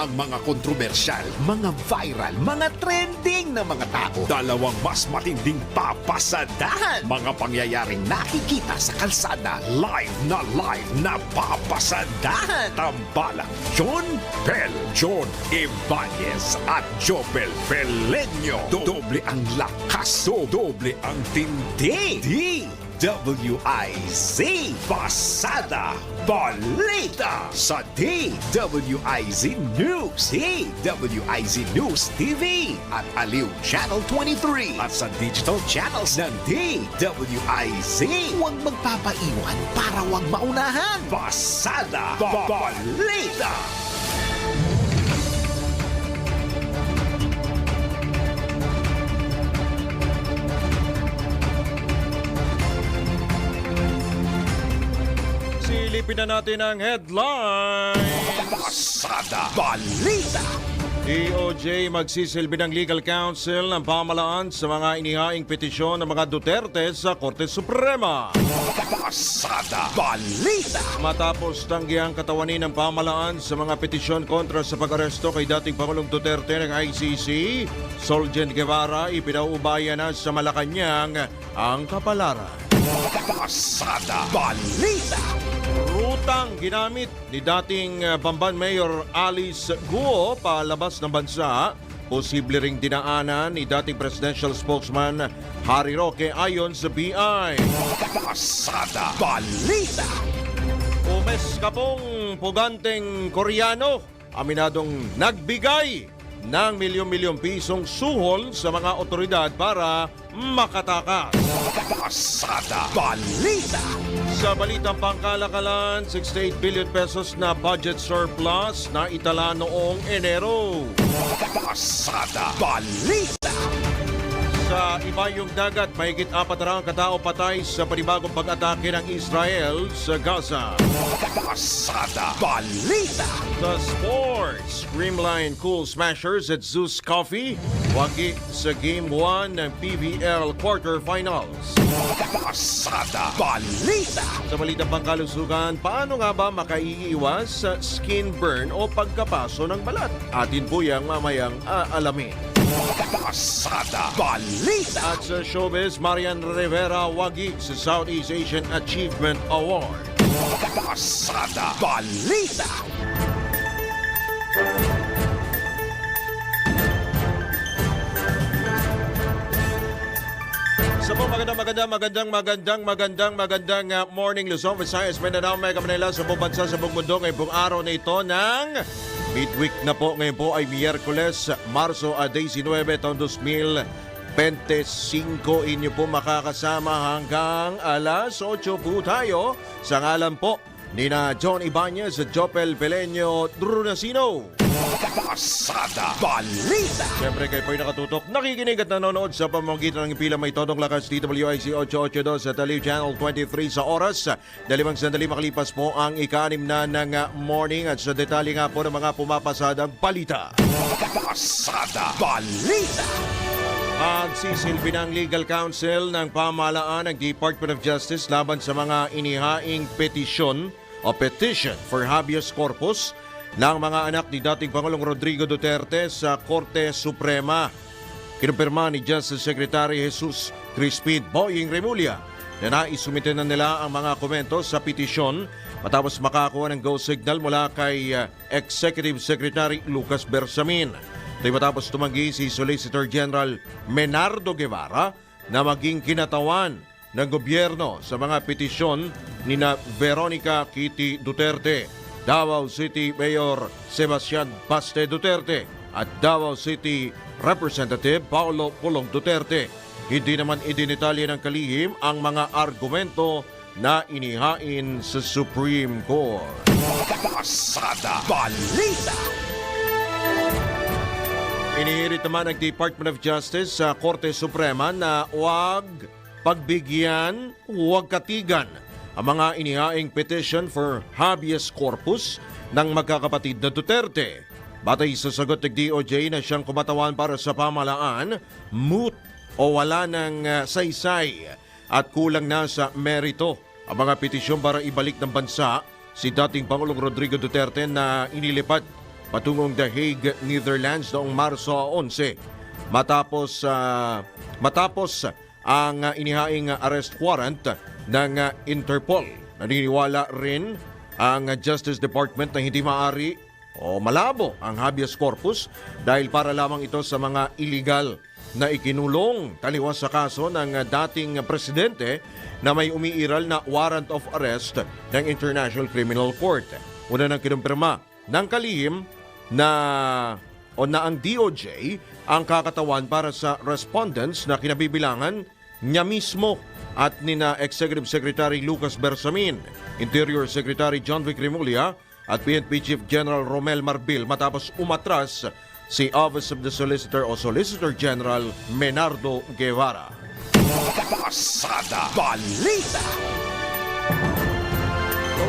ang mga kontrobersyal, mga viral, mga trending na mga tao. Dalawang mas matinding papasadahan. Mga pangyayaring nakikita sa kalsada, live na papasadahan. Tambalang John Bel, John Ibanez at Jobel Pelenyo. Doble ang lakas, doble ang tindi. DWIZ Pasada Balita sa DWIZ News, DWIZ News TV at Aliw Channel 23 at sa digital channels ng DWIZ. Huwag magpapaiwan para huwag maunahan. Pasada Balita. Silipin na natin ang headline. Pasada Balita. DOJ magsisilbi ng legal counsel ng pamahalaan sa mga inihaing petisyon ng mga Duterte sa Korte Suprema. Pasada Balita. Matapos tanggihang katawanin ng pamahalaan sa mga petisyon kontra sa pag-aresto kay dating Pangulong Duterte ng ICC, Soljen Guevara ipinaubaya na sa Malacanang ang kapalaran. Pasada Balita. Rutang ginamit ni dating Bamban Mayor Alice Guo palabas ng bansa, posible ring dinaanan ni dating presidential spokesman Harry Roque ayon sa BI. Pasada Balita. Umeskapong puganteng Koreano, aminadong nagbigay ng milyon-milyong pisong suhol sa mga otoridad para makatakas. Pasada Balita. Sa balitang pangkalakalan, 68 billion pesos na budget surplus na itala noong Enero. Pasada Balita. Sa ibayong dagat, mahigit 400 katao patay sa panibagong pag-atake ng Israel sa Gaza. Pasada Balita. Sa sports, Creamline Cool Smashers at Zeus Coffee wagi sa Game 1 ng PBL Quarterfinals. Pasada Balita. Sa balitang pangkalusugan, paano nga ba makaiiwas sa skin burn o pagkapaso ng balat? Atin po yang mamayang aalamin. Pasada Balita. At sa showbiz, Marian Rivera wagi sa Southeast Asian Achievement Award. Pasada Balita. Sa po magandang morning Luzon, Visayas, Mindanao, Mega Manila sa buong bansa sa buong mundo ngayong pong araw na ito ng midweek na po. Ngayon po ay Miyerkules, Marso 19, taong 2025. Inyo po makakasama hanggang alas 8 po tayo sa ngalan po ni na John Ibanez at Jopel Pelenyo Drunasino. Pasada Balita. Siyempre kayo po'y nakatutok, nakikinig at nanonood sa pamamagitan ng pila may todong lakas DWIC 882 sa Aliw Channel 23 sa oras. 2 sandali makalipas po ang ika-6 na ng morning at sa detalye nga po ng mga pumapasadang balita. Pasada Balita. Magsisilbi ng legal counsel ng pamahalaan ng Department of Justice laban sa mga inihaing petisyon o petition for habeas corpus ng mga anak ni dating Pangulong Rodrigo Duterte sa Korte Suprema. Kinumpirma ni Justice Secretary Jesus Crispin Boying Remulla na naisumite na nila ang mga komento sa petisyon matapos makakuha ng go signal mula kay Executive Secretary Lucas Bersamin. Ito'y matapos tumanggi si Solicitor General Menardo Guevara na maging kinatawan ng gobyerno sa mga petisyon ni na Veronica Kitty Duterte, Davao City Mayor Sebastian Baste Duterte at Davao City Representative Paulo Pulong Duterte. Hindi naman idinitalye ng kalihim ang mga argumento na inihain sa Supreme Court. Pasada Balita. Inihirit naman ng Department of Justice sa Korte Suprema na huwag pagbigyan, huwag katigan ang mga inihaing petition for habeas corpus ng magkakapatid na Duterte. Batay sa sagot ng DOJ na siyang kumatawan para sa pamahalaan, moot o wala ng saysay at kulang na sa merito ang mga petisyon para ibalik ng bansa si dating Pangulong Rodrigo Duterte na inilipat patungong The Hague, Netherlands noong Marso 11. Matapos ang inihaing arrest warrant ng Interpol. Naniniwala rin ang Justice Department na hindi maaari o malabo ang habeas corpus dahil para lamang ito sa mga illegal na ikinulong taliwas sa kaso ng dating presidente na may umiiral na warrant of arrest ng International Criminal Court. Una nang kinumpirma ng kalihim na ang DOJ ang kakatawan para sa respondents na kinabibilangan niya mismo at nina Executive Secretary Lucas Bersamin, Interior Secretary John Vic Remulla at PNP Chief General Romel Marbil matapos umatras si Office of the Solicitor o Solicitor General Menardo Guevara. Pasada Balita.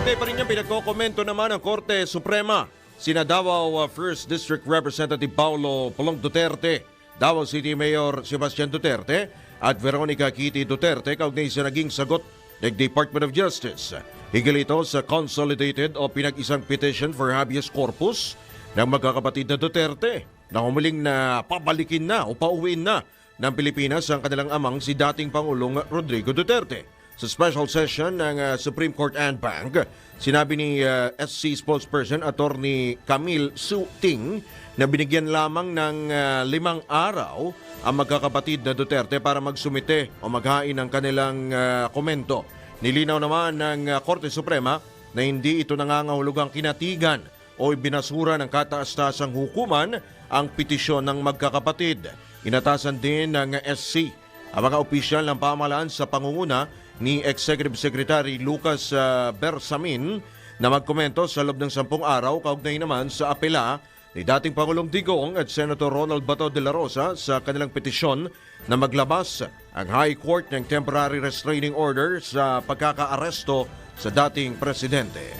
Okay pa rin yung pinagkokomento naman ng Korte Suprema. Sina Davao 1st District Representative Paulo Polong Duterte, Davao City Mayor Sebastian Duterte at Veronica Kitty Duterte kaugnay sa naging sagot ng Department of Justice. Higil ito sa consolidated o pinag-isang petition for habeas corpus ng magkakapatid na Duterte na humiling na pabalikin na o pauwiin na ng Pilipinas ang kanilang amang si dating Pangulong Rodrigo Duterte. Sa special session ng Supreme Court and Bank, sinabi ni SC spokesperson Attorney Camille Su Ting na binigyan lamang ng 5 araw ang magkakapatid na Duterte para magsumite o maghain ng kanilang komento. Nilinaw naman ng Korte Suprema na hindi ito nangangahulugang kinatigan o ibinasura ng kataas-taasang hukuman ang petisyon ng magkakapatid. Inatasan din ng SC ang mga opisyal ng pamahalaan sa pangunguna ni Executive Secretary Lucas Bersamin na magkomento sa loob ng 10 araw kaugnay naman sa apela ni dating Pangulong Digong at Senator Ronald Bato de la Rosa sa kanilang petisyon na maglabas ang High Court ng temporary restraining order sa pagkakaaresto sa dating presidente.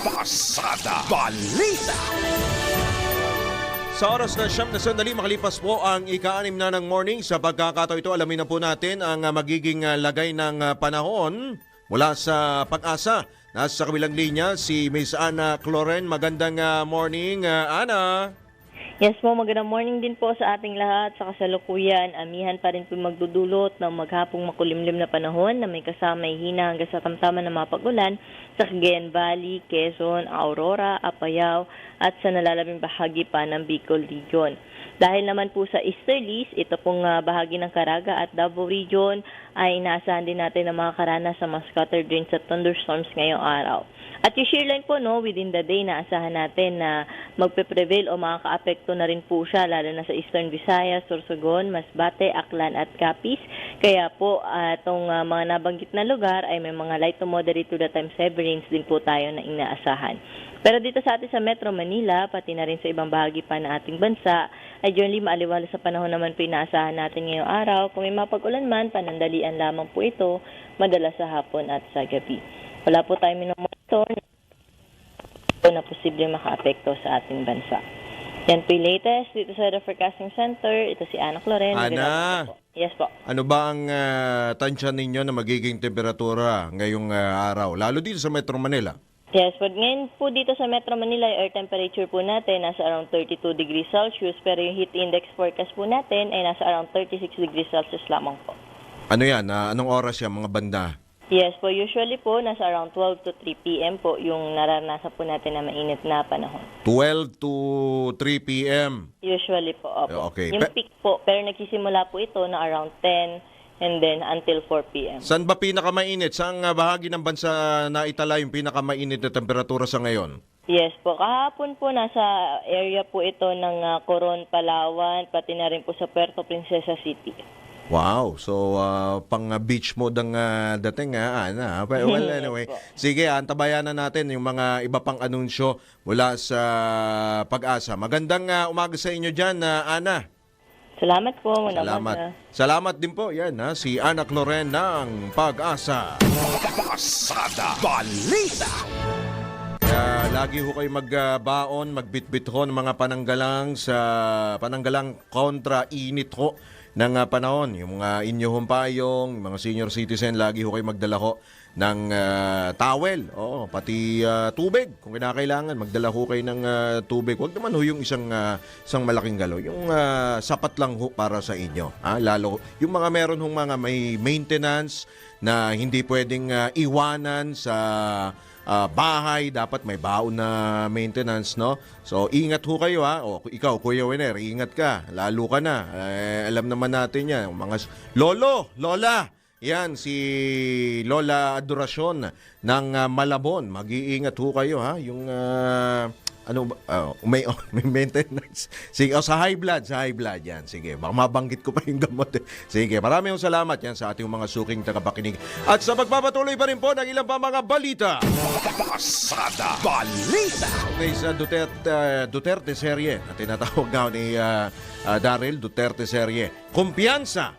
Pasada Balita. Sa oras na 9 makalipas po ang ika-6 na ng morning. Sa pagkakataon ito, alamin na po natin ang magiging lagay ng panahon mula sa Pag-asa. Nasa kabilang linya si Miss Ana Cloren. Magandang morning, Ana. Yes po, magandang morning din po sa ating lahat. Sa kasalukuyan, amihan pa rin po magdudulot ng maghapong makulimlim na panahon na may kasamay hina hanggang sa tamtaman na mapagulan sa Cagayan Valley, Quezon, Aurora, Apayao at sa nalalabing bahagi pa ng Bicol Region. Dahil naman po sa easterlies, ito pong bahagi ng Caraga at Davao Region ay inaasahan din natin ng mga karanas sa mga scattered rains at thunderstorms ngayong araw. At yung shear line po, within the day, naasahan natin na magpe-prevail o makaka-apekto na rin po siya, lalo na sa Eastern Visayas, Sorsogon, Masbate, Aklan at Capiz. Kaya po, itong mga nabanggit na lugar ay may mga light to moderate to the times heavy rains din po tayo na inaasahan. Pero dito sa atin sa Metro Manila, pati na rin sa ibang bahagi pa ng ating bansa, ay generally maaliwala sa panahon naman po inaasahan natin ngayong araw. Kung may mapagulan man, panandalian lamang po ito, madalas sa hapon at sa gabi. Wala po tayong minomonitor na posible maka-apekto sa ating bansa. Yan po yung latest dito sa The Forecasting Center. Ito si Ana Cloren. Ana, po. Yes po. Ano ba ang tansya ninyo na magiging temperatura ngayong araw, lalo dito sa Metro Manila? Yes, but ngayon po dito sa Metro Manila, yung air temperature po natin nasa around 32 degrees Celsius, pero yung heat index forecast po natin ay nasa around 36 degrees Celsius lamang po. Ano yan? Anong oras yan, mga banda? Yes po, usually po nasa around 12 to 3 p.m. po yung naranasan po natin na mainit na panahon. 12 to 3 p.m. Usually po, opo. Okay. Yung peak po, pero nagsisimula po ito na around 10 and then until 4 p.m. Saan ba pinakamainit? Saang bahagi ng bansa na itala yung pinakamainit na temperatura sa ngayon? Yes po, kahapon po nasa area po ito ng Coron, Palawan, pati na rin po sa Puerto Princesa City. Wow, so pang beach mode ang dating Ana. Well, anyway, sige, antabayan na natin yung mga iba pang anunsyo mula sa Pag-asa. Magandang umaga sa inyo dyan, Ana. Salamat po. Salamat din po. Yan, si Ana Cloren ng Pag-asa. Pasada Balita. Lagi ho kayo magbaon, magbitbit ho ng mga pananggalang kontra init ho ng panahon. Yung mga inyong payong, yung mga senior citizen, lagi ho kayo magdala ho ng towel, pati tubig. Kung kinakailangan, magdala ho kayo ng tubig. Huwag naman ho yung isang malaking galon. Yung sapat lang ho para sa inyo. Lalo, yung mga meron hong mga may maintenance na hindi pwedeng iwanan sa bahay, dapat may baon na maintenance, no? So, ingat ho kayo, ha? O, ikaw, Kuya Winer, ingat ka. Lalo ka na. Alam naman natin yan. Mga lola, yan, si Lola Adoracion ng Malabon. Mag-iingat ho kayo, ha? Yung, may maintenance. Sige, sa high blood, yan. Sige, baka mabanggit ko pa yung gamot. Sige, maraming salamat yan sa ating mga suking tagapakinig. At sa pagpapatuloy pa rin po ng ilang pa mga balita. Pasada Balita. Okay, sa Duterte serye na tinatawag nga ni Daryl Duterte serye. Kumpiyansa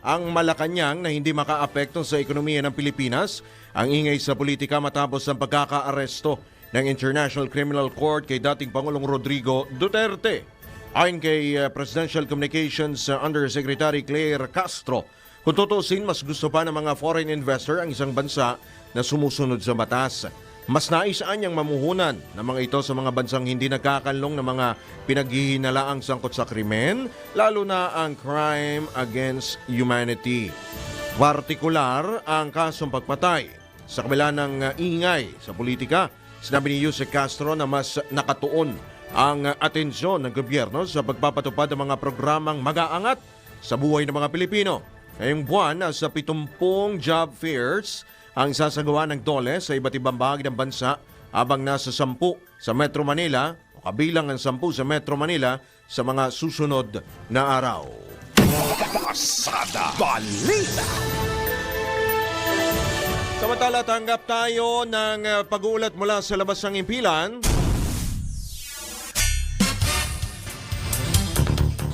ang Malacanang na hindi makaapekto sa ekonomiya ng Pilipinas. Ang ingay sa politika matapos ang pagkakaaresto ng International Criminal Court kay dating Pangulong Rodrigo Duterte. Ayon kay Presidential Communications Undersecretary Claire Castro, kung tutusin, mas gusto pa ng mga foreign investor ang isang bansa na sumusunod sa batas. Mas naisaan niyang mamuhunan ng mga ito sa mga bansang hindi nagkakanlong ng mga pinaghihinalaang sangkot sa krimen, lalo na ang crime against humanity. Partikular ang kasong pagpatay. Sa kabila ng ingay sa politika, sinabi ni Jose Castro na mas nakatuon ang atensyon ng gobyerno sa pagpapatupad ng mga programang mag-aangat sa buhay ng mga Pilipino. Ngayong buwan, sa 70 job fairs ang sasagawa ng DOLE sa iba't ibang bahagi ng bansa, habang nasa 10 sa Metro Manila o kabilang ang 10 sa Metro Manila sa mga susunod na araw. Pasada Balita. Samantala, tanggap tayo ng pag-uulat mula sa labas ng impilan.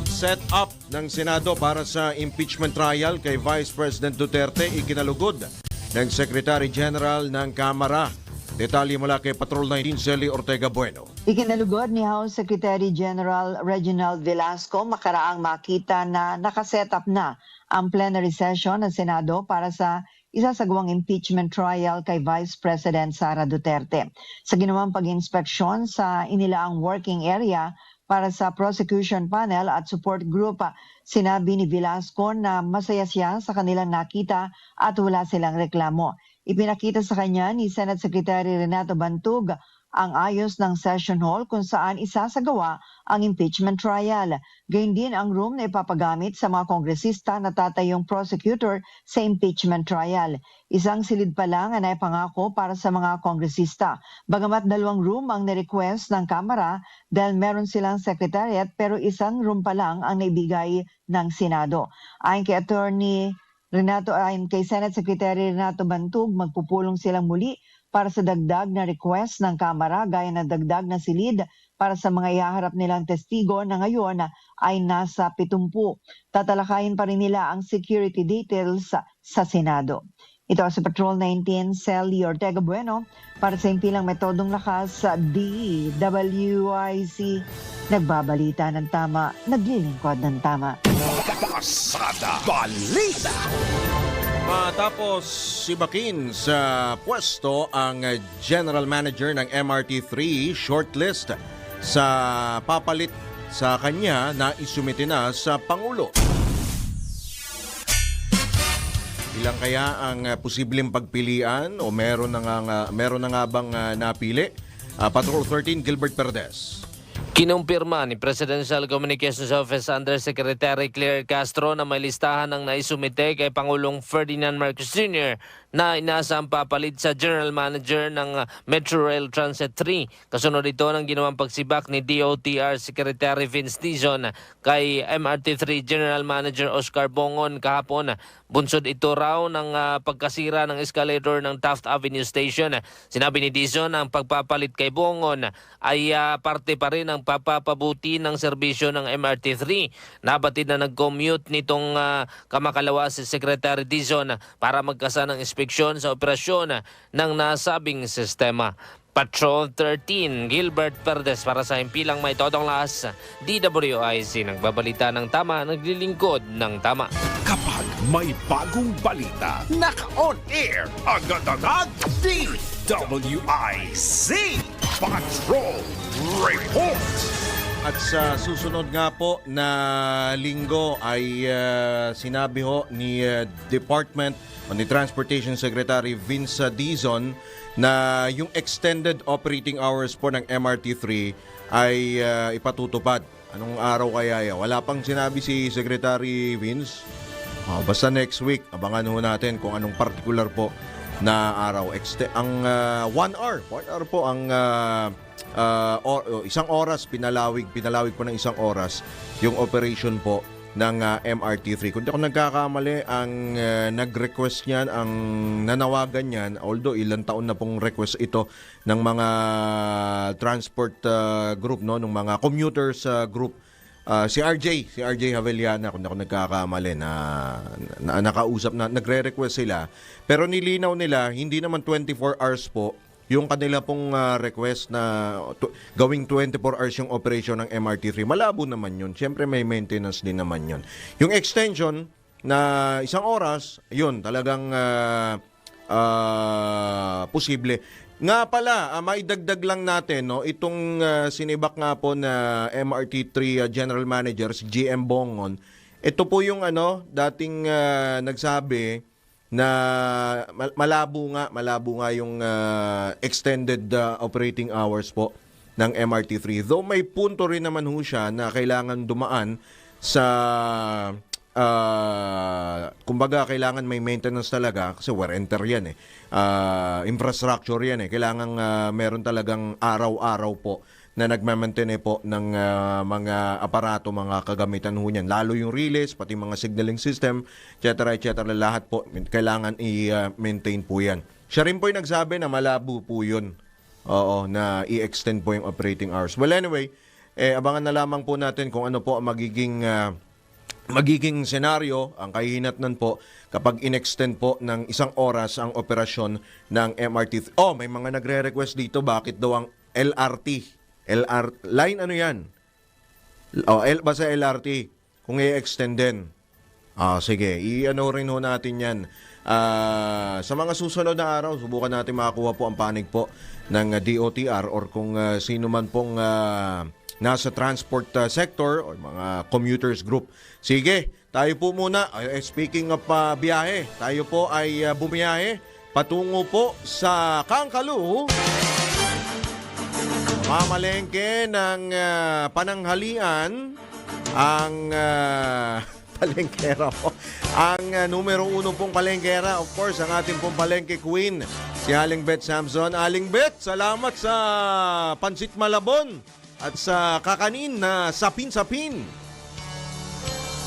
Set up ng Senado para sa impeachment trial kay Vice President Duterte ikinalugod ng Secretary General ng Kamara. Detalye mula kay Patrol 19 Celi Ortega Bueno. Ikinalugod ni House Secretary General Reginald Velasco makaraang makita na nakaset up na ang plenary session ng Senado para sa isasagawang impeachment trial kay Vice President Sara Duterte. Sa ginawang pag-inspeksyon sa inilaang working area para sa prosecution panel at support group, sinabi ni Velasco na masaya siya sa kanilang nakita at wala silang reklamo. Ipinakita sa kanya ni Senate Secretary Renato Bantug ang ayos ng session hall kung saan isasagawa ang impeachment trial. Gayun din ang room na ipapagamit sa mga kongresista na tatayong prosecutor sa impeachment trial. Isang silid pa lang ang naipangako para sa mga kongresista. Bagamat 2 room ang nirequest ng Kamara dahil meron silang secretariat, pero isang room pa lang ang naibigay ng Senado. Ayon kay Senate Secretary Renato Bantug, magpupulong silang muli para sa dagdag na request ng Kamara gaya ng dagdag na silid para sa mga ihaharap nilang testigo na ngayon ay nasa 70. Tatalakayin pa rin nila ang security details sa Senado. Ito sa Patrol 19, Celi Ortega Bueno para sa impilang metodong lakas sa DWIC. Nagbabalita ng tama, naglilingkod ng tama. Pasada Balita. Matapos sibakin sa pwesto ang General Manager ng MRT3, shortlist sa papalit sa kanya na isumite na sa Pangulo. Ilang kaya ang posibleng pagpilian o meron na nga bang napili? Patrol 13, Gilbert Perdes. Kinumpirma ni Presidential Communications Office Undersecretary Claire Castro na may listahan ng naisumite kay Pangulong Ferdinand Marcos Jr. na inaasang papalit sa General Manager ng Metro Rail Transit 3. Kasunod ito ng ginawang pagsibak ni DOTR Secretary Vince Dizon kay MRT3 General Manager Oscar Bongon kahapon. Bunsod ito raw ng pagkasira ng escalator ng Taft Avenue Station. Sinabi ni Dizon ang pagpapalit kay Bongon ay parte pa rin ng papapabuti ng serbisyo ng MRT3. Nabatid na nag-commute nitong kamakalawa si Secretary Dizon para magkasa ng inspeksyon sa operasyon ng nasabing sistema. Patrol 13, Gilbert Perdes para sa Himpilang May Todong Lakas, DWIC, nagbabalita ng tama, naglilingkod ng tama. Kapag may bagong balita, naka-on air, agad-agad, DWIC Patrol Report. At sa susunod nga po na linggo ay sinabi ho ni Department o ni Transportation Secretary Vince Dizon na yung extended operating hours po ng MRT3 ay ipatutupad. Anong araw kaya yan? Wala pang sinabi si Secretary Vince. Basta next week, abangan ho natin kung anong particular po na araw. Ang 1 hour po ang isang oras, pinalawig po ng isang oras yung operation po ng MRT3. Kung di ako nagkakamali, ang nag-request niyan, ang nanawagan niyan, although ilang taon na pong request ito ng mga transport group, no, ng mga commuters group, si RJ Haveliana, kung di ako nagkakamali, na nakausap na, nagre-request sila. Pero nilinaw nila, hindi naman 24 hours po yung kanila pong request na gawing 24 hours yung operation ng MRT3. Malabo naman yun. Siyempre may maintenance din naman yun. Yung extension na isang oras, yun, talagang posible. Nga pala, maidagdag lang natin, no, itong sinibak nga po na MRT3 General Manager, si GM Bongon. Ito po yung dating nagsabi na malabo nga yung extended operating hours po ng MRT3. Though may punto rin naman ho siya na kailangan dumaan sa kumbaga kailangan may maintenance talaga kasi wear and tear yan infrastructure yan kailangan meron talagang araw-araw po na nagmamaintain po ng mga aparato, mga kagamitan ho niyan. Lalo yung relays, pati mga signaling system, etc. Lahat po, kailangan i-maintain po yan. Siya rin po yung nagsabi na malabo po yun. Oo, na i-extend po yung operating hours. Well, anyway, abangan na lamang po natin kung ano po ang magiging senaryo, ang kahihinatnan po kapag in-extend po ng isang oras ang operasyon ng MRT. May mga nagre-request dito, bakit daw ang LRT? Line ano yan? Basta LRT. Kung i-extend din. Sige, i-ano rin ho natin yan. Sa mga susunod na araw, subukan natin makakuha po ang panig po ng DOTR or kung sino man pong nasa transport sector o mga commuters group. Sige, tayo po muna. Speaking of biyahe, tayo po ay bumiyahe patungo po sa Kangkalu. Mamalengke ng pananghalian ang palengkera po. Ang numero 1 pong palengkera, of course, ang ating pong palengke queen, si Aling Beth Samson. Aling Beth, salamat sa pansit malabon at sa kakanin na sapin-sapin.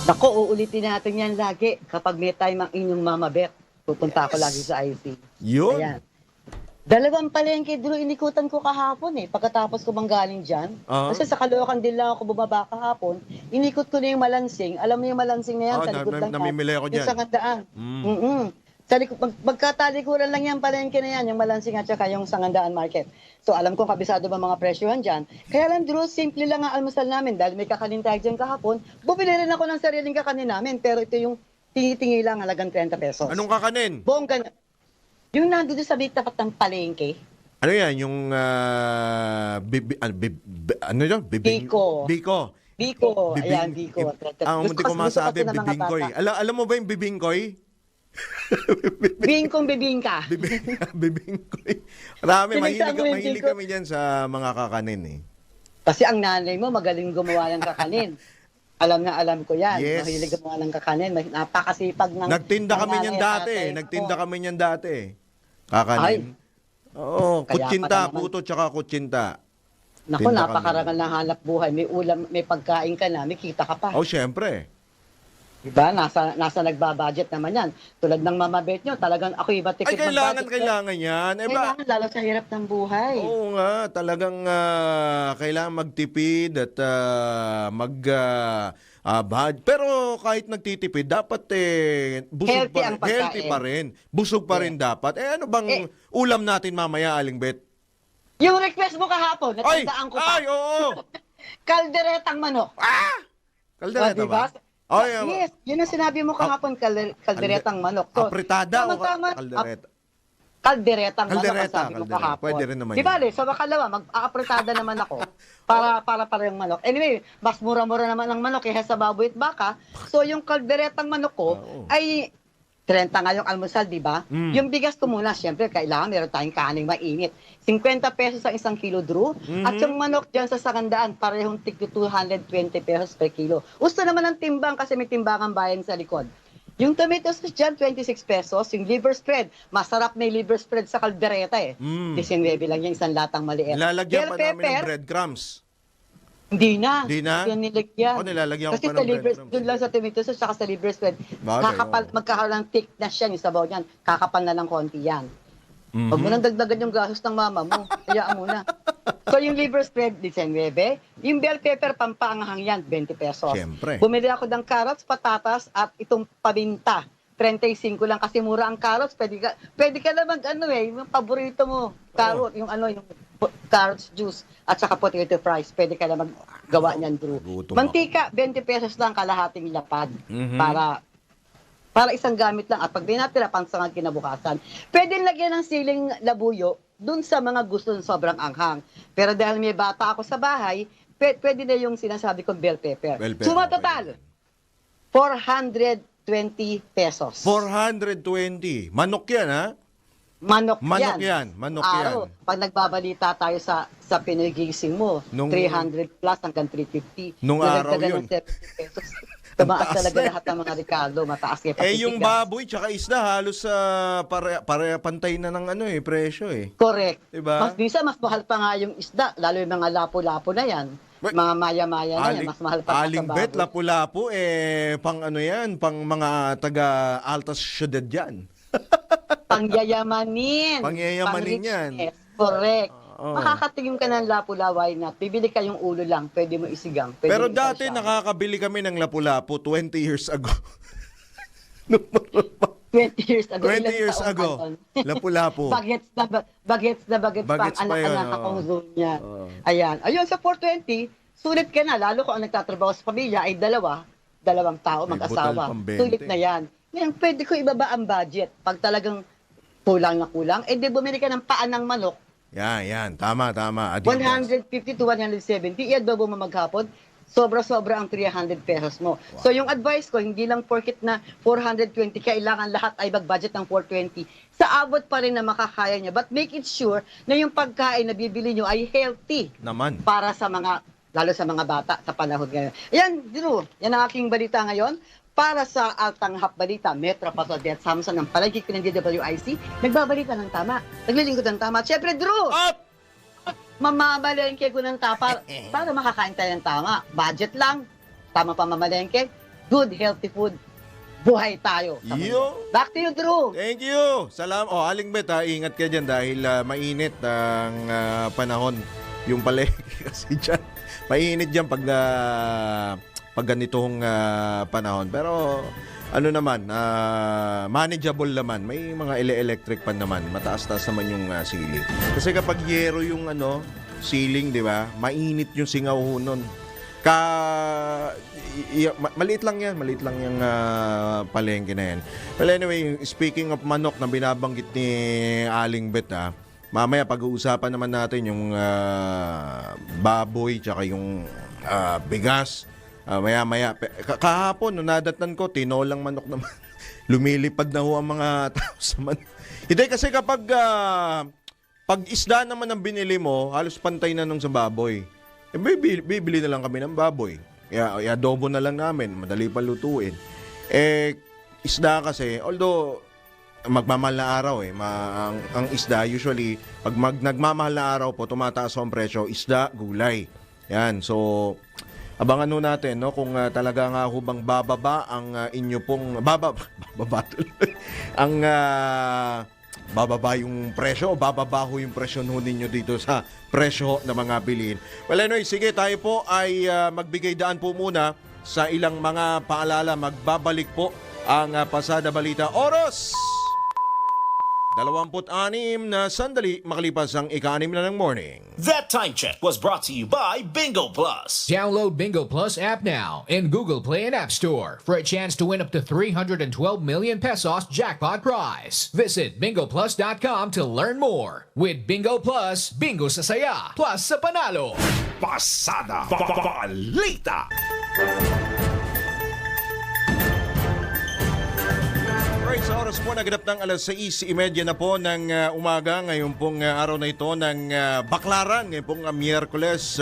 Nako, uulitin natin yan lagi. Kapag may time ang inyong Mama Beth, pupunta ako lagi sa IC. Yun. Ayan. 2 palengke, Drew, inikutan ko kahapon pagkatapos ko manggaling dyan. Kasi sa Caloocan din lang ako bumaba kahapon, inikot ko na yung Malansing. Alam mo yung Malansing na yan, sa likod lang yan. Namimili ako dyan. Yung Sangandaan. Sa likod, magkatalikuran lang yan palengke na yan, yung Malansing at saka yung Sangandaan Market. So alam ko kabisado ba mga presyohan dyan. Kaya lang, Drew, simple lang ang almusal namin. Dahil may kakanin tayo dyan kahapon, bumili rin ako ng sariling kakanin namin. Pero ito yung tingi-tingi lang, halagang 30 pesos. Anong kakanin? Buong yung nandun sa may tapat ng palengke. Ano yan? Yung ano yun? Biko. Biko. Ayan, Biko. Ang munti ko masabi, bibingkoy. Alam mo ba yung bibingkoy? Bingkong bibingka. Bibingkoy. Marami, mahilig kami dyan sa mga kakanin Kasi ang nanay mo magaling gumawa ng kakanin. Alam ko yan. Yes. Mahilig gumawa ng kakanin. Napakasipag ng Nagtinda kami niyan dati. Kakanin. Oo, kutsinta, puto tsaka kutsinta. Naku, napakarangal na hanap buhay. May ulam, may pagkain ka na, may kita ka pa. Syempre. Diba? Nasa nagbabudget naman yan. Tulad ng Mama Beth nyo, talagang ako iba tikit Kailangan yan. Kailangan, lalo sa hirap ng buhay. Oo nga, talagang kailangan magtipid at pero kahit nagtitipid, dapat busog healthy pa rin. Busog pa rin dapat. Ano bang ulam natin mamaya, Aling Beth? Yung request mo kahapon, natandaan ko pa. Ay, oo. Kalderetang manok. Kaldereta diba? ba? Ay, Yes, yun ang sinabi mo kahapon, kalderetang manok. So, apritada o tama-tama, kaldereta? Kalderetang manok ang Kaldereta, sabi mo kaldereta. kahapon. Pwede rin naman Di yun. bale, sa makalawa, mag-aapritada naman ako para yung manok. Anyway, mas mura-mura naman ang manok kaysa sa baboy at baka. So yung kalderetang manok ko ay 30 nga yung almusal, di ba? Yung bigas ko muna, syempre, kailangan meron tayong kaning mainit. 50 pesos ang 1 kilo, Drew. At yung manok dyan sa Sakandaan, parehong tig 220 pesos per kilo. Gusto naman ang timbang kasi may timbangan bayan sa likod. Yung tomato sauce dyan, 26 pesos. Yung liver spread, masarap na yung liver spread sa kaldereta eh. 19 lang yung isang latang maliit. Nilalagyan pa Bell namin ng pepper, breadcrumbs. Hindi na. Hindi na? Yan nilagyan. Nilalagyan ko Kasi pa sa ng liver, breadcrumbs. doon lang sa tomato sauce, saka sa liver spread. Bagay, Kakapal, oo. magkakaroon ng thickness yan, yung sabaw niyan. Kakapal na lang konti yan. Huwag mo nang dagdagan yung gastos ng mama mo. Hayaan mo na. So yung liver spread, 19. Yung bell pepper, pampaanghang yan, 20 pesos. Siyempre. Bumili ako ng carrots, patatas, at itong paminta. 35 lang kasi mura ang carrots. Pwede ka naman, yung paborito mo. Carrot, yung carrots juice, at saka potato fries. Pwede ka naman gawa niyan, Drew. Gutom Mantika, 20 pesos lang kalahating lapad. Para isang gamit lang. At pag di natira, pansangag kinabukasan. Pwede lagyan ng siling labuyo dun sa mga gusto ng sobrang anghang. Pero dahil may bata ako sa bahay, pwede na yung sinasabi kong bell pepper. Bell pepper, Suma total, 420 pesos. 420. Manok yan, ha? Manok Manok yan. yan. Manok Araw. yan. Pag nagbabalita tayo sa Pinoy Gigising mo, Nung- 300 plus hanggang 350. Nung araw Nadagdagan yun. ng 70 pesos. Tumaas taas talaga na. lahat ng mga Ricardo. Mataas kaya Yung baboy tsaka isda halos pantay na ng presyo eh. Correct. Diba? Mas mahal pa nga yung isda, lalo yung mga lapo-lapo na yan. Wait. Mga maya-maya na yan, mas mahal pa Aling sa bet, baboy. lapu-lapu, pang yan, pang mga taga altas syudad yan. Pangyayamanin. Pangyayamanin yan. Pang-richness. Correct. Oo. Makakatingin ka ng lapu-laway na bibili ka yung ulo lang, pwede mo isigang. Pwede Pero mo dati isasyang. nakakabili kami ng lapu-lapu 20 years ago. 20 years ago. 20 ilang years taon ago. pa nun? Lapu-lapu. Bagets na bagets Bagets pa ang pa yun, anak-anak oo. akong zone niya. Oo. Ayan. Ayun, sa 420, sulit ka na. Lalo kung ang nagtatrabaho sa pamilya ay dalawang tao, May mag-asawa. butal pang 20. Sulit na yan. Ngayon, pwede ko ibaba ang budget. Pag talagang kulang na kulang, di bumili ka ng paan ng manok, Yan. Tama. Adidas. 150 to 170, i-adobo mo maghapon, sobra-sobra ang 300 pesos mo. So yung advice ko, hindi lang porket na 420, kailangan lahat ay mag-budget ng 420. Sa abot pa rin na makakaya niya. But make it sure na yung pagkain na bibili nyo ay healthy Naman. para sa lalo sa mga bata sa panahon ngayon. Yan, Drew, yan ang aking balita ngayon. Para sa Altanghap Balita, Metro Pasod at Samson ng palagig ko ng DWIC, nagbabalita ng tama, naglilingkod ng tama. Siyempre, Drew, Up! mamamalengke ko ng tapa para makakain tayo ng tama. Budget lang, tama pa mamalengke, good healthy food, buhay tayo. Yo! Back to you, Drew. Thank you. Salamat. Aling bet, ingat ka dyan dahil mainit ang panahon. Yung palengke kasi dyan. Mainit dyan pag ganitong panahon. Pero ano naman, manageable naman. May mga electric pan naman. Mataas-taas naman yung ceiling. Kasi kapag yero yung ceiling, di ba? Mainit yung singaw ho nun. Maliit lang yan. Maliit lang yung palengke na yan. Well, anyway, speaking of manok na binabanggit ni Aling Bet, mamaya pag-uusapan naman natin yung baboy tsaka yung bigas. Maya-maya. Kahapon, nung nadatnan ko, tinolang manok naman. Lumilipad na ho ang mga tao sa manok. Hindi, kasi kapag pag isda naman ang binili mo, halos pantay na nung sa baboy. Bibili na lang kami ng baboy. I-adobo na lang namin. Madali pa lutuin. Isda kasi, although magmamahal na araw ang isda usually, pag nagmamahal na araw po, tumataas ang presyo, isda, gulay. Yan, so abangan ho natin kung talaga nga ho bang bababa ang inyo pong bababa tuloy. Ang bababa yung presyo o bababa ho yung presyo ho ninyo dito sa presyo ng mga bilihin. Well, anyway, sige, tayo po ay magbigay daan po muna sa ilang mga paalala. Magbabalik po ang Pasada Balita. Oras 26 na sandali makalipas ang ika-6 na ng morning. That time check was brought to you by Bingo Plus. Download Bingo Plus app now in Google Play and App Store for a chance to win up to 312 million pesos jackpot prize. Visit bingoplus.com to learn more. With Bingo Plus, bingo sa saya, plus sa panalo. Pasada Balita. Right, sa oras po naganap ng alas 6:30 na po ng umaga ngayon pong araw na ito ng Baklaran, ngayon pong Miyerkules,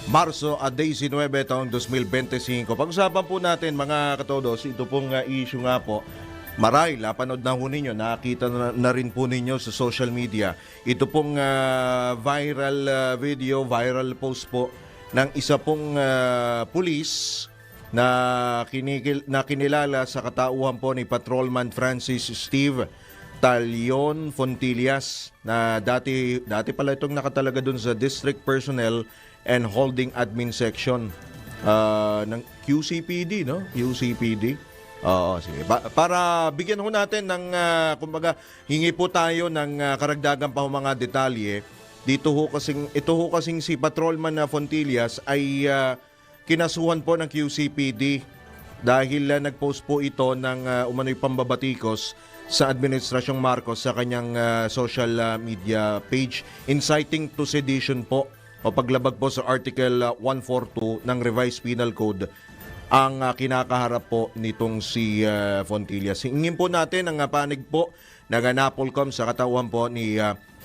Marso 19 taong 2025. Pag-usapan po natin mga katodos, ito pong issue nga po, marahil napanood na po ninyo, nakita na rin po ninyo sa social media. Ito pong viral video, viral post po ng isa pong pulis na kinilala sa katauhan po ni Patrolman Francis Steve Talion Fontillas na dati pala itong nakatalaga dun sa District Personnel and Holding Admin Section ng QCPD, no? QCPD. Oo, sige. Para bigyan ho natin ng kumbaga hingi po tayo ng karagdagan pa ho mga detalye. Ito ho kasing si Patrolman Fontillas ay kinasuhan po ng QCPD dahil nag-post po ito ng umano'y pambabatikos sa Administrasyong Marcos sa kanyang social media page, inciting to sedition po o paglabag po sa Article 142 ng Revised Penal Code ang kinakaharap po nitong si Fontillas. Hingin po natin ang panig po ng NAPOLCOM sa katauhan po ni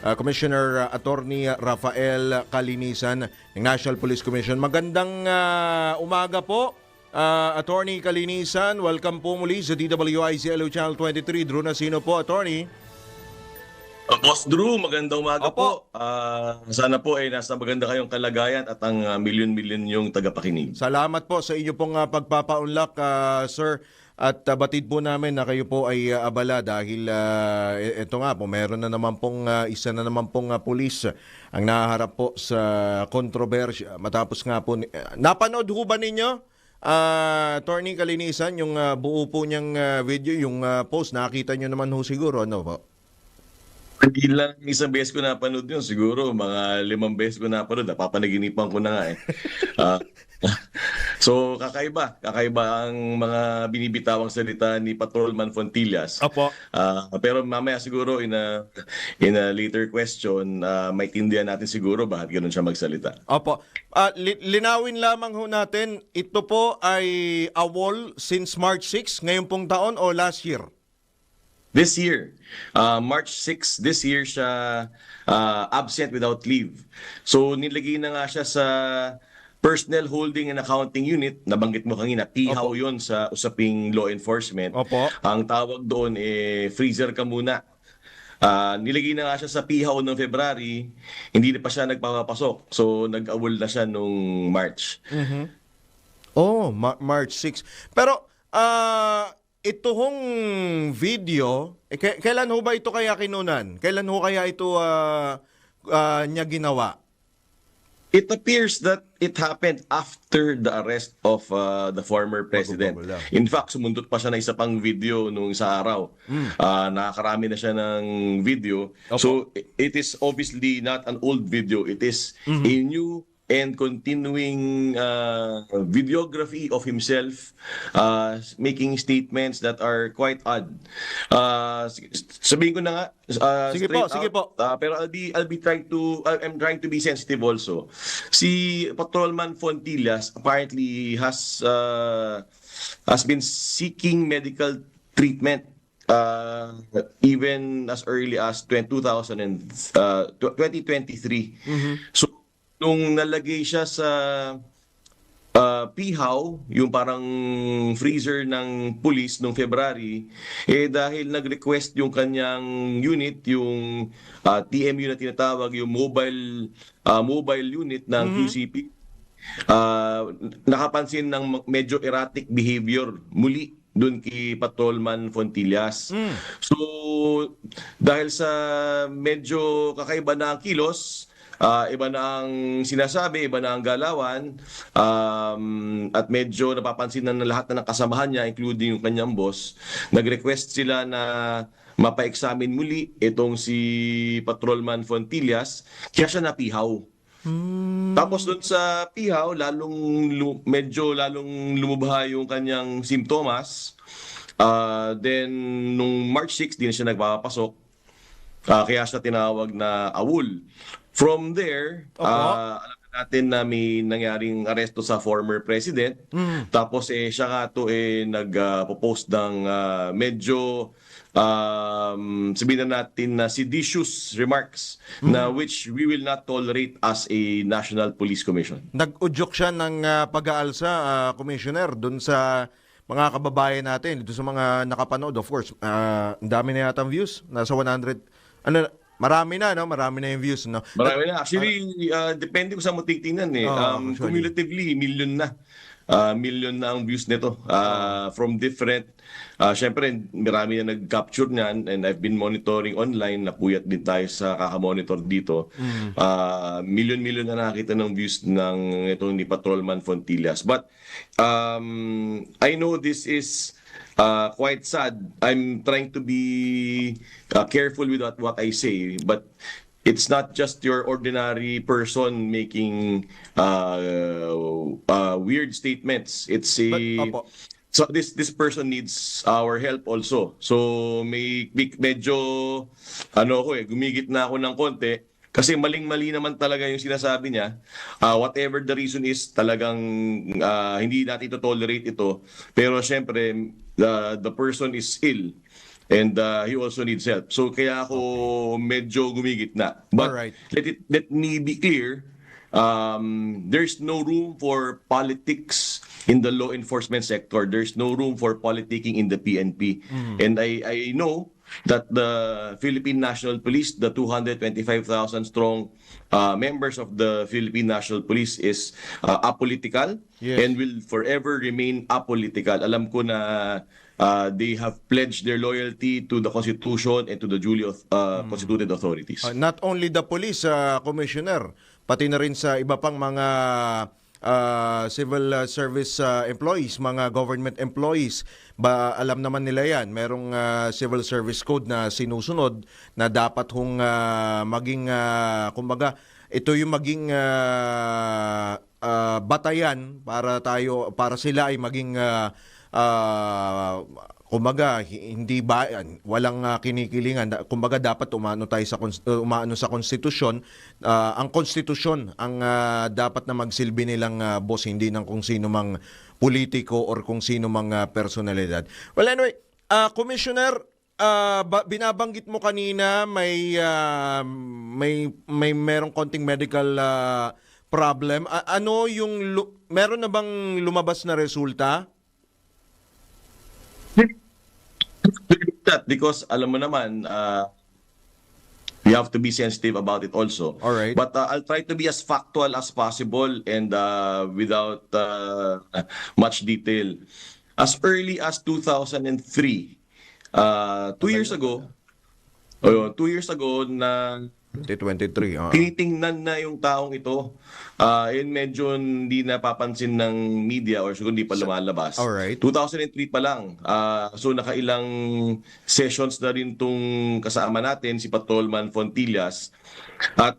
Commissioner Attorney Rafael Calinisan ng National Police Commission. Magandang umaga po, Attorney Calinisan. Welcome po muli sa DWIZ LO Channel 23. Drew Nasino po, Attorney. Boss Drew, magandang umaga Opo. po. Sana po ay nasa maganda kayong kalagayan at ang milyon-milyon yung tagapakinig. Salamat po sa inyo pong pagpapaunlak, sir. At batid po namin na kayo po ay abala dahil ito nga po, meron na naman pong isa na naman pong pulis ang nahaharap po sa kontrobersya. Matapos nga po, napanood ho ba ninyo, Attorney Calinisan, yung buo po niyang video, yung post, nakita nyo naman ho siguro, ano po? Hindi lang isang beses ko napanood yun. Siguro mga 5 beses ko napanood. Napapanaginipan ko na nga eh. So kakaiba ang mga binibitawang salita ni Patrolman Fontillas. Opo. Pero mamaya siguro in a later question, maintindihan natin siguro bakit ganoon siya magsalita. Opo. Linawin lamang ho natin, ito po ay awol since March 6, ngayon pong taon o last year? This year, March 6, this year siya absent without leave. So nilagay na nga siya sa Personnel Holding and Accounting Unit. Nabanggit mo kanina, PHAW yun sa usaping law enforcement. Opo. Ang tawag doon, freezer ka muna. Nilagay na nga siya sa PHAW noong February, hindi na pa siya nagpapapasok. So nag-awol na siya nung March. Mm-hmm. Oh, March 6. Pero, ito hong video, kailan ho ba ito kaya kinunan? Kailan ho kaya ito niya ginawa? It appears that it happened after the arrest of the former president. In fact, sumundot pa siya ng isa pang video nung sa araw. Nakakarami na siya ng video. Opo. So, it is obviously not an old video. It is a new and continuing videography of himself making statements that are quite odd. Sabihin ko na nga Sige po. pero I'm trying to be sensitive also. Si Patrolman Fontillas apparently has been seeking medical treatment even as early as 2023. So nung nalagay siya sa PHAW, yung parang freezer ng police nung February, dahil nag-request yung kanyang unit, yung TMU na tinatawag, yung mobile unit ng QCP, nakapansin ng medyo erratic behavior muli doon kay Patrolman Fontillas. So, dahil sa medyo kakaiba na ang kilos, iba na ang sinasabi, iba na ang galawan, at medyo napapansin na ng lahat na ng kasamahan niya, including yung kanyang boss, nag-request sila na mapa-examine muli itong si Patrolman Fontillas, kaya siya napihaw. Tapos doon sa pihaw, medyo lalong lumubha yung kanyang simptomas. Then, nung March 6, di na siya nagpapasok. Kaya siya tinawag na AWUL. From there, alam natin na may nangyaring aresto sa former president. Tapos siya nga to nag-post ng medyo sabihin na natin na seditious remarks na which we will not tolerate as a National Police Commission. Nag-udyok siya ng pag-aalsa, Commissioner, dun sa mga kababayan natin, dito sa mga nakapanood. Of course, ang dami na yata ang views. Nasa 100, marami na, no? Marami na yung views, no? Marami na. Actually, depende kung saan mo titingnan cumulatively, million na. Million na ang views nito from different syempre marami na nag-capture niyan, and I've been monitoring online, napuyat din tayo sa kakamonitor dito. Million na nakita ng views ng itong ni Patrolman Fontillas, but I know this is quite sad. I'm trying to be careful with what I say, but it's not just your ordinary person making weird statements. It's so this person needs our help also. So medyo gumigit na ako ng konti kasi maling-mali naman talaga yung sinasabi niya. Whatever the reason is, talagang hindi natin to tolerate ito. Pero syempre the person is ill. And he also needs help. So kaya ako medyo gumigit na. But alright, let me be clear, there's no room for politics in the law enforcement sector. There's no room for politicking in the PNP. And I know that the Philippine National Police, the 225,000 strong members of the Philippine National Police is apolitical. Yes. And will forever remain apolitical. Alam ko na they have pledged their loyalty to the Constitution and to the duly constituted authorities. Not only the police, Commissioner, pati na rin sa iba pang mga civil service employees, mga government employees. Alam naman nila yan, merong civil service code na sinusunod na dapat hong maging, kumbaga, ito yung maging batayan para sila ay maging kumbaga hindi walang kinikilingan, kumbaga dapat umano sa konstitusyon. Ang konstitusyon ang dapat na magsilbi nilang boss, hindi ng kung sino mang politiko or kung sino mang personalidad. Well, anyway, Commissioner, binabanggit mo kanina may merong konting medical problem. Ano yung meron na bang lumabas na resulta? That because alam mo naman we have to be sensitive about it also. All right. But I'll try to be as factual as possible and without much detail. As early as 2003, 2 years ago, 2 years ago na 2023. tinitingnan na yung taong ito. Yun medyo hindi napapansin ng media or siguro hindi pa lumalabas. Alright. 2003 pa lang. So nakailang sessions na rin tong kasama natin, si Patrolman Fontillas. At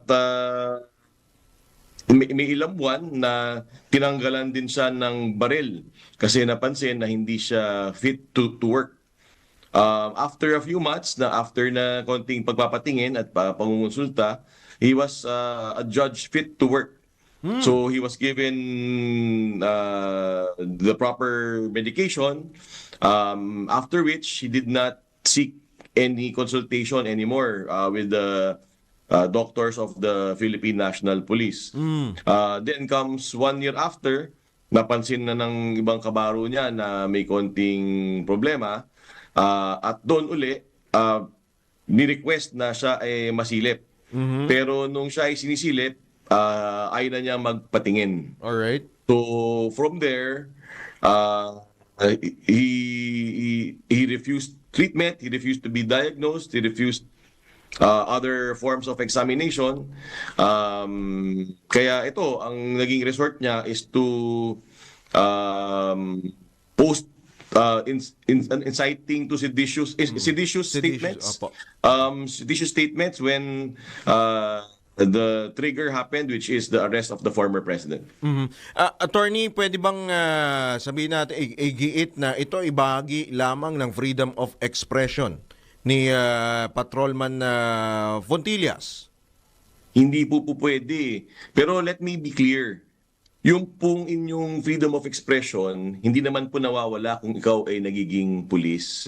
may ilang buwan na tinanggalan din siya ng baril kasi napansin na hindi siya fit to work. After a few months, after na konting pagpapatingin at pangungonsulta, he was adjudged fit to work. So he was given the proper medication, after which he did not seek any consultation anymore with the doctors of the Philippine National Police. Then comes 1 year after, napansin na ng ibang kabaro niya na may konting problema. At doon uli, ni-request na siya ay masilip. Pero nung siya ay sinisilip, ayaw na niya magpatingin. Alright. So from there, he refused treatment, he refused to be diagnosed, he refused other forms of examination. Kaya ito, ang naging resort niya is to post inciting to seditious statements. Opo. Seditious statements when the trigger happened, which is the arrest of the former president. Attorney, pwede bang sabihin natin, igiit na ito ibahagi lamang ng freedom of expression ni Patrolman Fontillas? Hindi po pwede. Pero let me be clear. Yung pong inyong freedom of expression, hindi naman po nawawala kung ikaw ay nagiging pulis.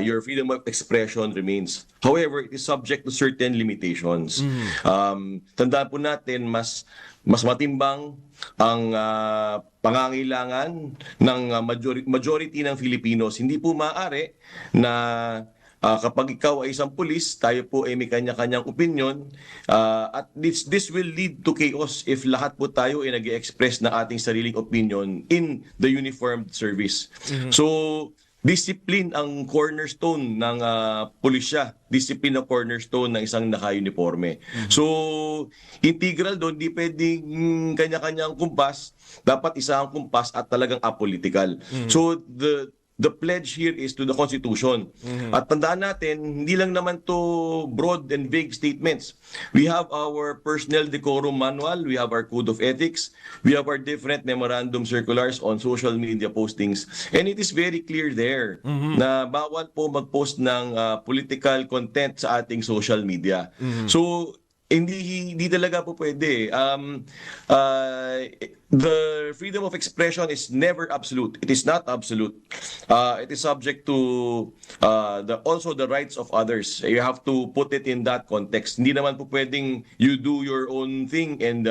Your freedom of expression remains. However, it is subject to certain limitations. Tandaan po natin, mas matimbang ang pangangailangan ng majority ng Filipinos. Hindi po maaari na kapag ikaw ay isang pulis, tayo po ay may kanya-kanyang opinion, at this will lead to chaos if lahat po tayo ay nag-express ng ating sariling opinion in the uniformed service. So, discipline ang cornerstone ng pulisya. Discipline ang cornerstone ng isang naka-uniforme. So, integral doon, di pwedeng kanya-kanyang kumpas. Dapat isa ang kumpas at talagang apolitical. So, the pledge here is to the Constitution. At tandaan natin, hindi lang naman to broad and vague statements. We have our personnel decorum manual, we have our code of ethics, we have our different memorandum circulars on social media postings. And it is very clear there na bawal po mag-post ng political content sa ating social media. So, hindi talaga po pwede. The freedom of expression is never absolute. It is not absolute. It is subject to also the rights of others. You have to put it in that context. Hindi naman po pwedeng you do your own thing and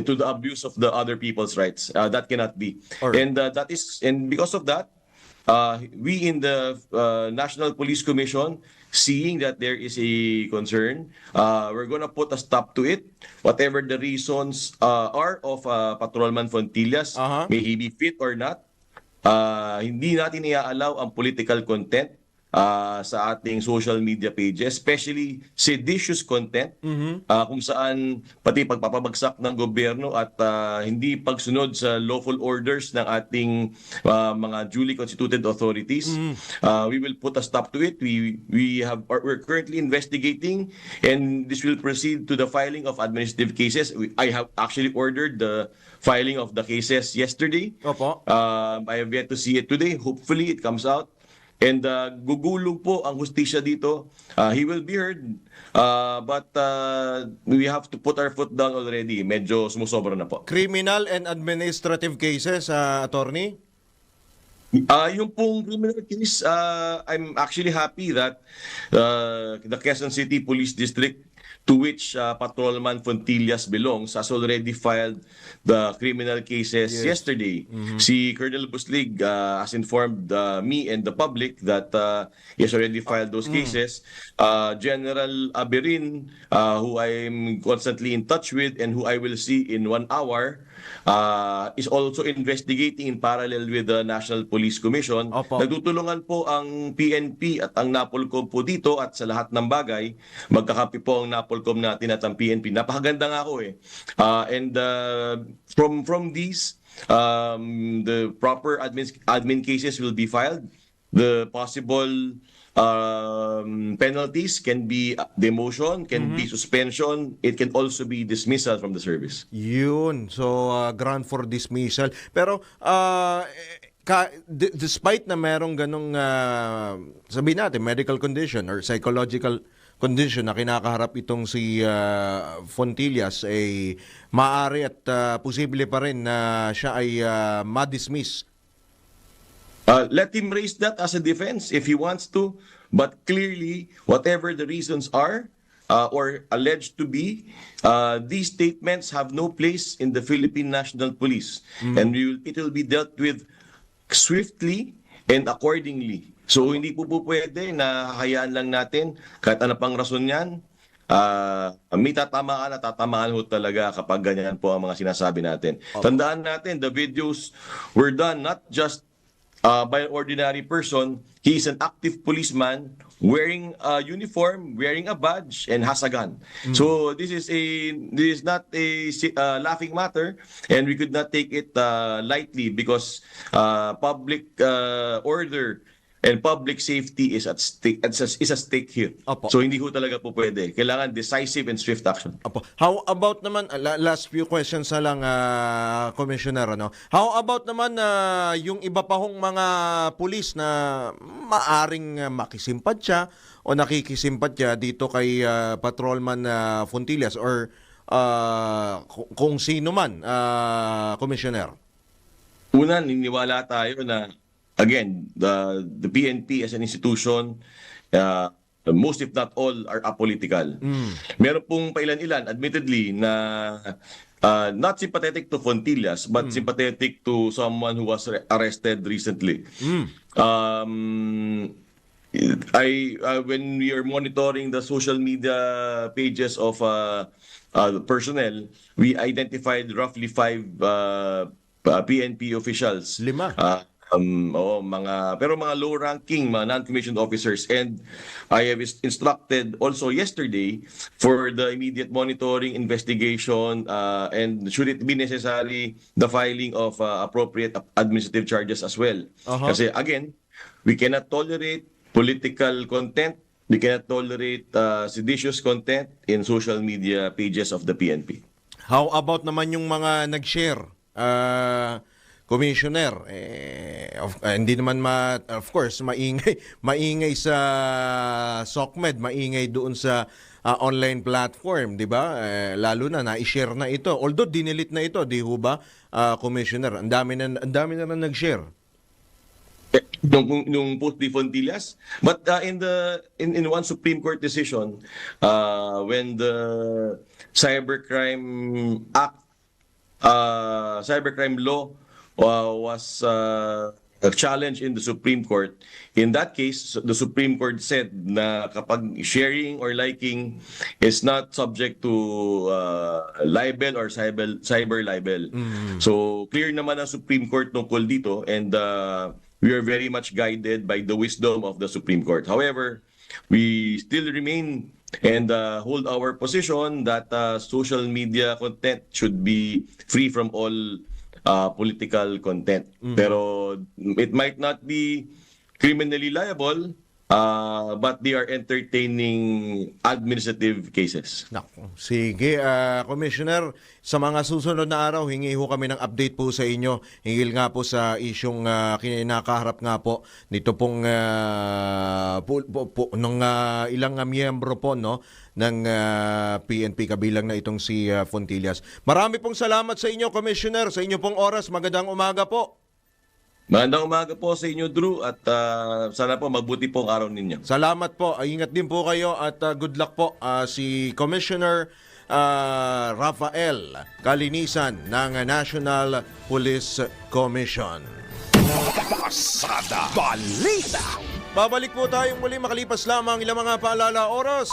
to the abuse of the other people's rights. That cannot be. And because of that, we in the National Police Commission, seeing that there is a concern, we're going to put a stop to it. Whatever the reasons are of Patrolman Fontillas, may he be fit or not, hindi natin i-allow ang political content sa ating social media pages, especially seditious content, kung saan pati pagpapabagsak ng gobyerno at hindi pagsunod sa lawful orders ng ating mga duly constituted authorities. We will put a stop to it. We're currently investigating, and this will proceed to the filing of administrative cases. I have actually ordered the filing of the cases yesterday. Opo. I have yet to see it today. Hopefully it comes out. And gugulong po ang hustisya dito. He will be heard. But we have to put our foot down already. Medyo sumusobra na po. Criminal and administrative cases, attorney? Yung pong criminal case, I'm actually happy that the Quezon City Police District, to which Patrolman Fontillas belongs, has already filed the criminal cases yesterday. Si Colonel Buslig has informed me and the public that he has already filed those cases. General Aberin, who I'm constantly in touch with and who I will see in 1 hour, is also investigating in parallel with the National Police Commission. Opo. Nagtutulungan po ang PNP at ang NAPOLCOM po dito, at sa lahat ng bagay, magkakapi po ang NAPOLCOM natin at ang PNP. Napakaganda nga ako eh. And from these, the proper admin cases will be filed. The possible penalties can be demotion, can be suspension. It can also be dismissal from the service. Yun. So, ground for dismissal. Pero, despite na merong ganong, sabihin natin, medical condition or psychological condition na kinakaharap itong si Fontillas, ay maaari at posible pa rin na siya ay ma-dismiss. Let him raise that as a defense if he wants to. But clearly, whatever the reasons are or alleged to be, these statements have no place in the Philippine National Police. And it will be dealt with swiftly and accordingly. So hindi po pwede na hayaan lang natin kahit ano pang rason yan. May tatamaan at tatamaan ho talaga kapag ganyan po ang mga sinasabi natin. Tandaan natin, the videos were done not just by an ordinary person. He is an active policeman wearing a uniform, wearing a badge, and has a gun. So this is not a laughing matter, and we could not take it lightly because public order and public safety is at stake, is at stake here. Opo. So hindi ho talaga po pwede. Kailangan decisive and swift action. Apo. How about naman, last few questions na lang, Commissioner, ano? How about naman yung iba pa hong mga pulis na maaring makisimpatya o nakikisimpatya dito kay Patrolman Fontillas or kung sino man, Commissioner? Una, niniwala tayo na, again, the PNP as an institution, most if not all are apolitical. Meron pong pailan-ilan, admittedly, na not sympathetic to Fontillas, but sympathetic to someone who was arrested recently. When we are monitoring the social media pages of personnel, we identified roughly 5 PNP officials. 5? Pero mga low-ranking, mga non-commissioned officers, and I have instructed also yesterday for the immediate monitoring, investigation, and should it be necessary, the filing of appropriate administrative charges as well. Kasi again, we cannot tolerate political content, we cannot tolerate seditious content in social media pages of the PNP. How about naman yung mga nag-share? Commissioner, hindi naman of course maingay sa SOCMED, maingay doon sa online platform, 'di ba? Lalo na i-share na ito. Although dinilit na ito, di ho ba, Commissioner? Ang dami na nag-share. Nung post ni Fontillas, but in one Supreme Court decision, when the Cybercrime Act, cybercrime law was a challenge in the Supreme Court. In that case, the Supreme Court said na kapag sharing or liking is not subject to libel or cyber libel. So clear naman ang Supreme Court tungkol dito, and we are very much guided by the wisdom of the Supreme Court. However, we still remain and hold our position that social media content should be free from all political content. Pero it might not be criminally liable, but they are entertaining administrative cases. Naku, sige, Commissioner, sa mga susunod na araw, hingi ho kami ng update po sa inyo. Hingil nga po sa isyong kinakaharap nga po nito pong ng ilang miyembro po, no, ng PNP, kabilang na itong si Fontillas. Marami pong salamat sa inyo, Commissioner, sa inyo pong oras. Magandang umaga po. Magandang umaga po sa inyo, Drew, at sana po magbuti po ang araw ninyo. Salamat po. Ingat din po kayo at good luck po. Si Commissioner Rafael Calinisan ng National Police Commission. Pasada Balita. Babalik po tayong muli makalipas lamang ilang mga paalala oras.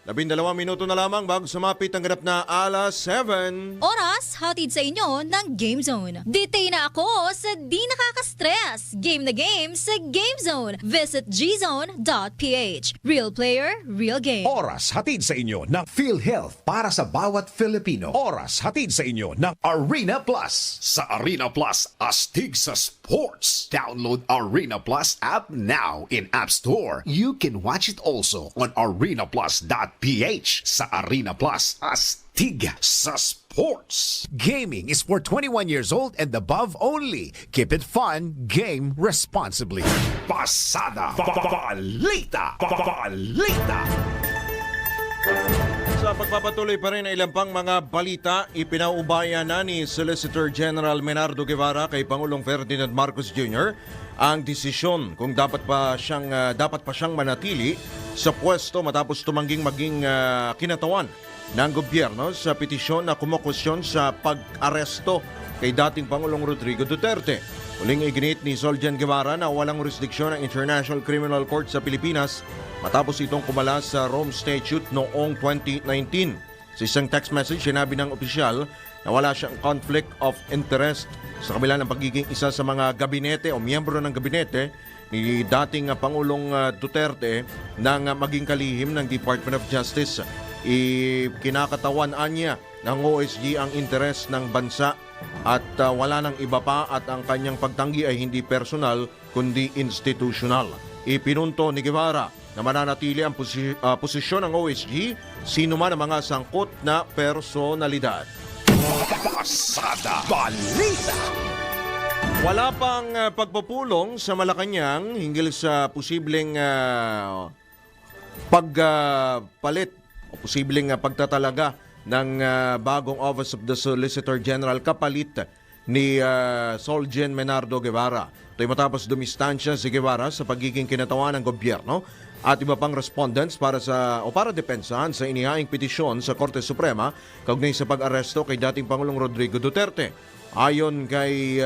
12 minuto na lamang bago sumapit ang ganap na alas 7. Oras, hatid sa inyo ng Game Zone. Ditay na ako sa di nakaka-stress. Game na game sa Game Zone. Visit gzone.ph. Real player, real game. Oras hatid sa inyo ng PhilHealth para sa bawat Filipino. Oras hatid sa inyo ng Arena Plus. Sa Arena Plus, astig sa sports. Download Arena Plus app now in App Store. You can watch it also on arenaplus.ph. Sa Arena Plus, astig sa sports. Gaming is for 21 years old and above only. Keep it fun, game responsibly. Pasada Balita. Balita. Sa pagpapatuloy pa rin ng ilang pang mga balita, ipinaubaya na ni Solicitor General Menardo Guevara kay Pangulong Ferdinand Marcos Jr. ang desisyon kung dapat pa siyang manatili sa pwesto matapos tumangging maging kinatawan ng gobyerno sa petisyon na kumukwestiyon sa pag-aresto kay dating Pangulong Rodrigo Duterte. Uling iginit ni Soljan Guevara na walang jurisdiksyon ng International Criminal Court sa Pilipinas matapos itong kumalas sa Rome Statute noong 2019. Sa isang text message, sinabi ng opisyal na wala siyang conflict of interest sa kabila ng pagiging isa sa mga gabinete o miyembro ng gabinete ni dating Pangulong Duterte nang maging kalihim ng Department of Justice. Kinakatawan niya ng OSG ang interes ng bansa at wala nang iba pa at ang kanyang pagtanggi ay hindi personal kundi institutional. Ipinunto ni Guevara na mananatili ang posisyon ng OSG sino man ang mga sangkot na personalidad. Pasada Balita. Wala pang pagpupulong sa Malacanang hinggil sa posibleng pagpalit o posibleng pagtatalaga ng bagong Office of the Solicitor General kapalit ni Solgen Menardo Guevara. Ito'y matapos dumistansya si Guevara sa pagiging kinatawan ng gobyerno at iba pang respondents para depensahan sa inihaing petisyon sa Korte Suprema kaugnay sa pag-aresto kay dating Pangulong Rodrigo Duterte. Ayon kay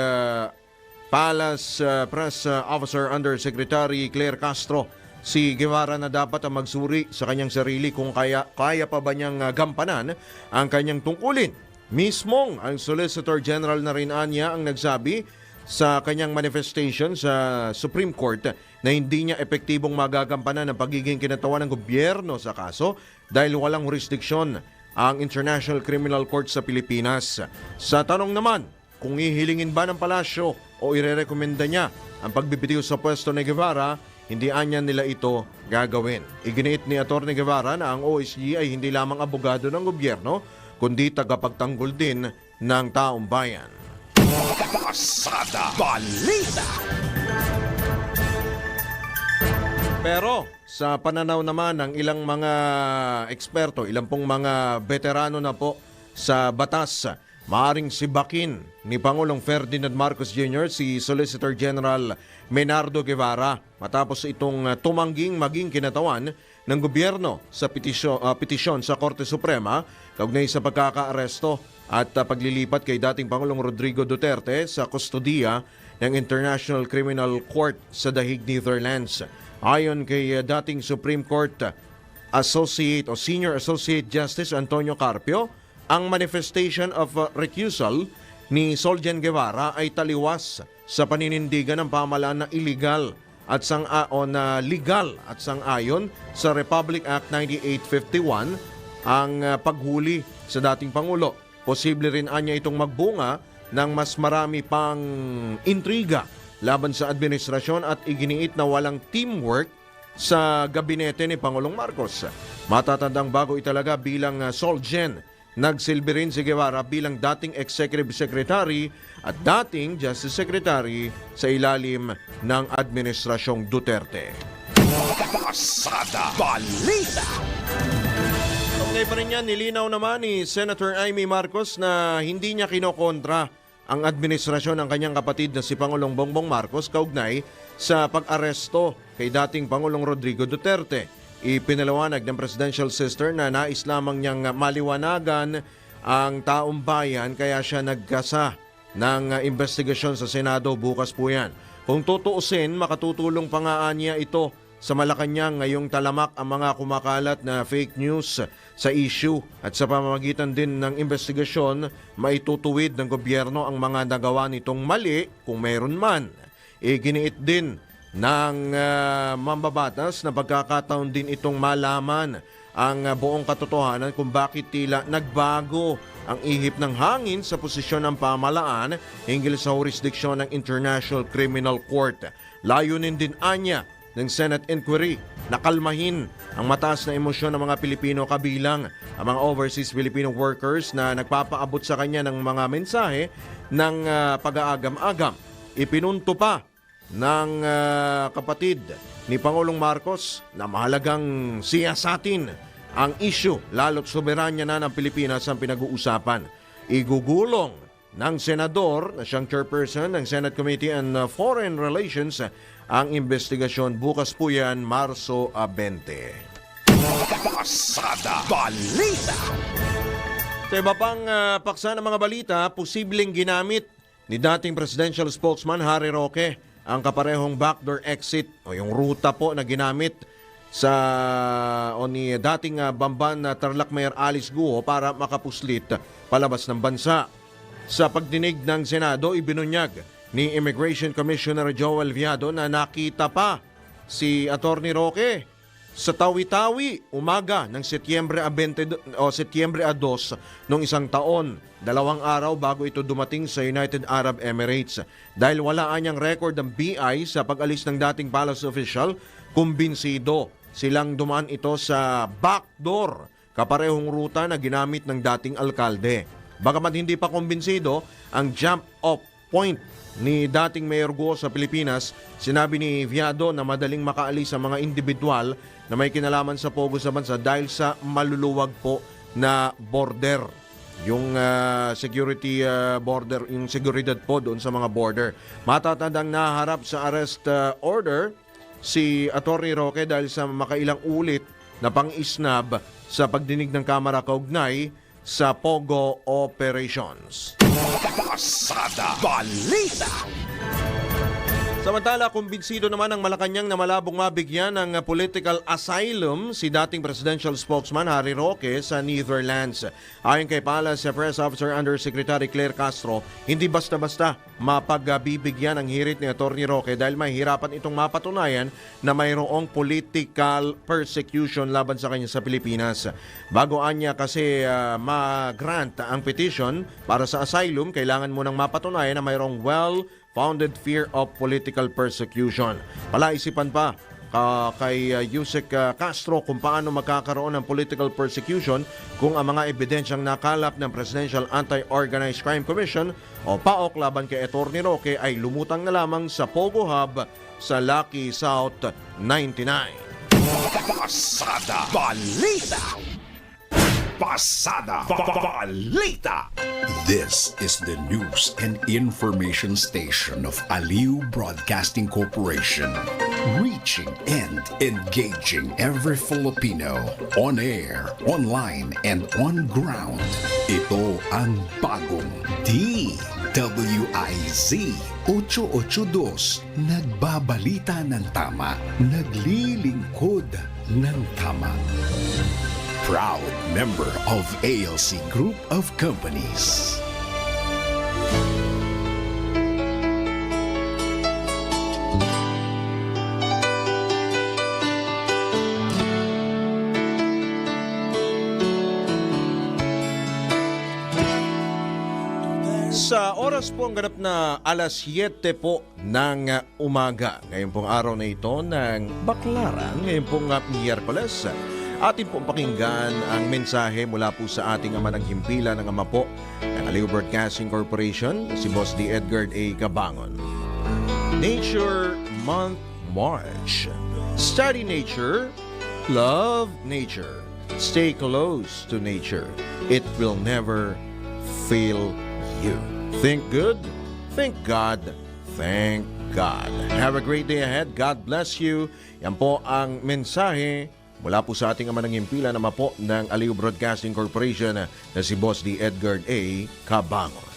Palace Press Officer Undersecretary Claire Castro, si Guevara na dapat ang magsuri sa kanyang sarili kung kaya pa ba niyang gampanan ang kanyang tungkulin. Mismong ang Solicitor General na rin niya ang nagsabi sa kanyang manifestation sa Supreme Court na hindi niya epektibong magagampanan ang pagiging kinatawan ng gobyerno sa kaso dahil walang jurisdiksyon ang International Criminal Court sa Pilipinas. Sa tanong naman kung ihilingin ba ng palasyo o irerekomenda niya ang pagbibitiw sa pwesto ni Guevara, hindi anya nila ito gagawin. Iginiit ni Atty. Guevara na ang OSG ay hindi lamang abogado ng gobyerno kundi tagapagtanggol din ng taong bayan. Pasada Balita. Pero sa pananaw naman ng ilang mga eksperto, ilang pong mga veterano na po sa batas, maaring sibakin ni Pangulong Ferdinand Marcos Jr. si Solicitor General Menardo Guevara matapos itong tumangging maging kinatawan ng gobyerno sa petisyon sa Korte Suprema kaugnay sa pagkakaaresto at paglilipat kay dating Pangulong Rodrigo Duterte sa kustodiya ng International Criminal Court sa The Hague, Netherlands. Ayon kay dating Supreme Court Associate o Senior Associate Justice Antonio Carpio, ang manifestation of recusal ni Solgen Guevara ay taliwas sa paninindigan ng pamahalaan na illegal at legal at sang-ayon sa Republic Act 9851 ang paghuli sa dating Pangulo. Posible rin anya itong magbunga ng mas marami pang intriga laban sa administrasyon at iginiit na walang teamwork sa gabinete ni Pangulong Marcos. Matatandang bago italaga bilang Solgen, nagsilbi rin si Guevara bilang dating Executive Secretary at dating Justice Secretary sa ilalim ng Administrasyong Duterte. Pasada Balita. Ngayon pa rin yan, nilinaw naman ni Senator Amy Marcos na hindi niya kinokontra ang administrasyon ng kanyang kapatid na si Pangulong Bongbong Marcos kaugnay sa pag-aresto kay dating Pangulong Rodrigo Duterte. Ipinaliwanag ng presidential sister na nais lamang niyang maliwanagan ang taong bayan kaya siya nagkasa ng investigasyon sa Senado. Bukas po yan. Kung tutuusin, makatutulong pa nga niya ito sa Malacanang ngayong talamak ang mga kumakalat na fake news sa issue at sa pamamagitan din ng investigasyon, maitutuwid ng gobyerno ang mga nagawa nitong mali kung mayroon man. Giniit din ng mambabatas na pagkakataon din itong malaman ang buong katotohanan kung bakit tila nagbago ang ihip ng hangin sa posisyon ng pamahalaan hinggil sa jurisdiksyon ng International Criminal Court. Layunin din anya ng Senate inquiry na kalmahin ang mataas na emosyon ng mga Pilipino kabilang ang mga overseas Filipino workers na nagpapaabot sa kanya ng mga mensahe ng pag-aagam-agam. Ipinunto pa ng kapatid ni Pangulong Marcos na mahalagang siyasatin ang issue lalo't soberanya na ng Pilipinas ang pinag-uusapan. Igugulong ng senador na siyang chairperson ng Senate Committee on Foreign Relations ang investigasyon. Bukas po yan, Marso 20. Pasada Balita. Sa iba pang paksa ng mga balita, posibleng ginamit ni dating presidential spokesman Harry Roque ang kaparehong backdoor exit o yung ruta po na ginamit ni dating Bamban na Tarlac Mayor Alice Guo para makapuslit palabas ng bansa. Sa pagdinig ng Senado, ibinunyag ni Immigration Commissioner Joel Viado na nakita pa si Atty. Roque sa Tawi-Tawi umaga ng Setyembre 2 noong isang taon, 2 araw bago ito dumating sa United Arab Emirates. Dahil wala anyang record ng BI sa pag-alis ng dating palace official, kumbinsido silang dumaan ito sa backdoor, kaparehong ruta na ginamit ng dating alkalde. Bagamat hindi pa kumbinsido ang jump-off point ni dating Mayor Guo sa Pilipinas, sinabi ni Viado na madaling makaalis ang mga individual na may kinalaman sa pogo sa bansa dahil sa maluluwag po na border. Yung security border, yung seguridad po doon sa mga border. Matatandang naharap sa arrest order si Atty. Roque dahil sa makailang ulit na pang-isnab sa pagdinig ng Kamara kaugnay sa Pogo Operations. Pasada Balita. Samantala, kumbinsido naman ang Malacanang na malabong mabigyan ng political asylum si dating presidential spokesman Harry Roque sa Netherlands. Ayon kay Palace Press Officer Undersecretary Claire Castro, hindi basta-basta mapagbibigyan ang hirit ni Atty. Roque dahil mahihirapan itong mapatunayan na mayroong political persecution laban sa kanya sa Pilipinas. Bago anya kasi ma-grant ang petition para sa asylum, kailangan mo nang mapatunayan na mayroong well-founded fear of political persecution. Palaisipan pa kay Yusek Castro kung paano magkakaroon ng political persecution kung ang mga ebidensyang nakalap ng Presidential Anti-Organized Crime Commission o PAOK laban kay Atty. Roque ay lumutang na lamang sa Pogo Hub sa Lucky South 99. Pasada Balita. Pasada Balita. This is the news and information station of Aliw Broadcasting Corporation. Reaching and engaging every Filipino on air, online, and on ground. Ito ang bagong DWIZ 882. Nagbabalita ng tama, naglilingkod ng tama. Proud member of ALC Group of Companies. Sa oras po ang ganap na alas 7 po ng umaga. Ngayon pong araw na ito ng Baklaran, ngayon pong Miyerkules. Atin pong pakinggan ang mensahe mula po sa ating ama ng himpilan ng ama po ng Aliw Broadcasting Corporation, si Boss D. Edgar A. Cabangon. Nature Month March. Study nature, love nature, stay close to nature. It will never fail you. Think good, think God, thank God. Have a great day ahead. God bless you. Yan po ang mensahe mula po sa ating ama ng himpilan na po ng Aliw Broadcasting Corporation na si Boss D. Edgar A. Cabangon.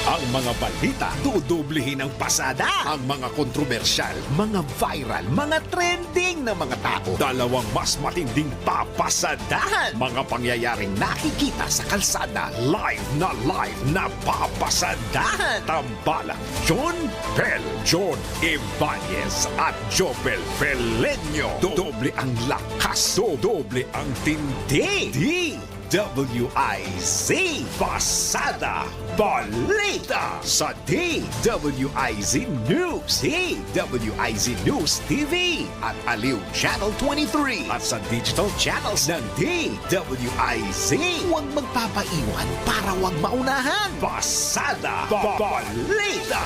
Ang mga balita, dudublehin ang pasada. Ang mga kontrobersyal, mga viral, mga trending na mga tao. Dalawang mas matinding papasadahan. Mga pangyayaring nakikita sa kalsada. Live na papasadahan. Tambalang John Bell, John Ibanez at Jobel Pelenyo. Doble ang lakas, doble ang tindi. DWIZ Pasada Balita sa DWIZ News, DWIZ News TV at Aliw Channel 23 at sa digital channels ng DWIZ. Huwag magpapaiwan para huwag maunahan. Pasada Balita.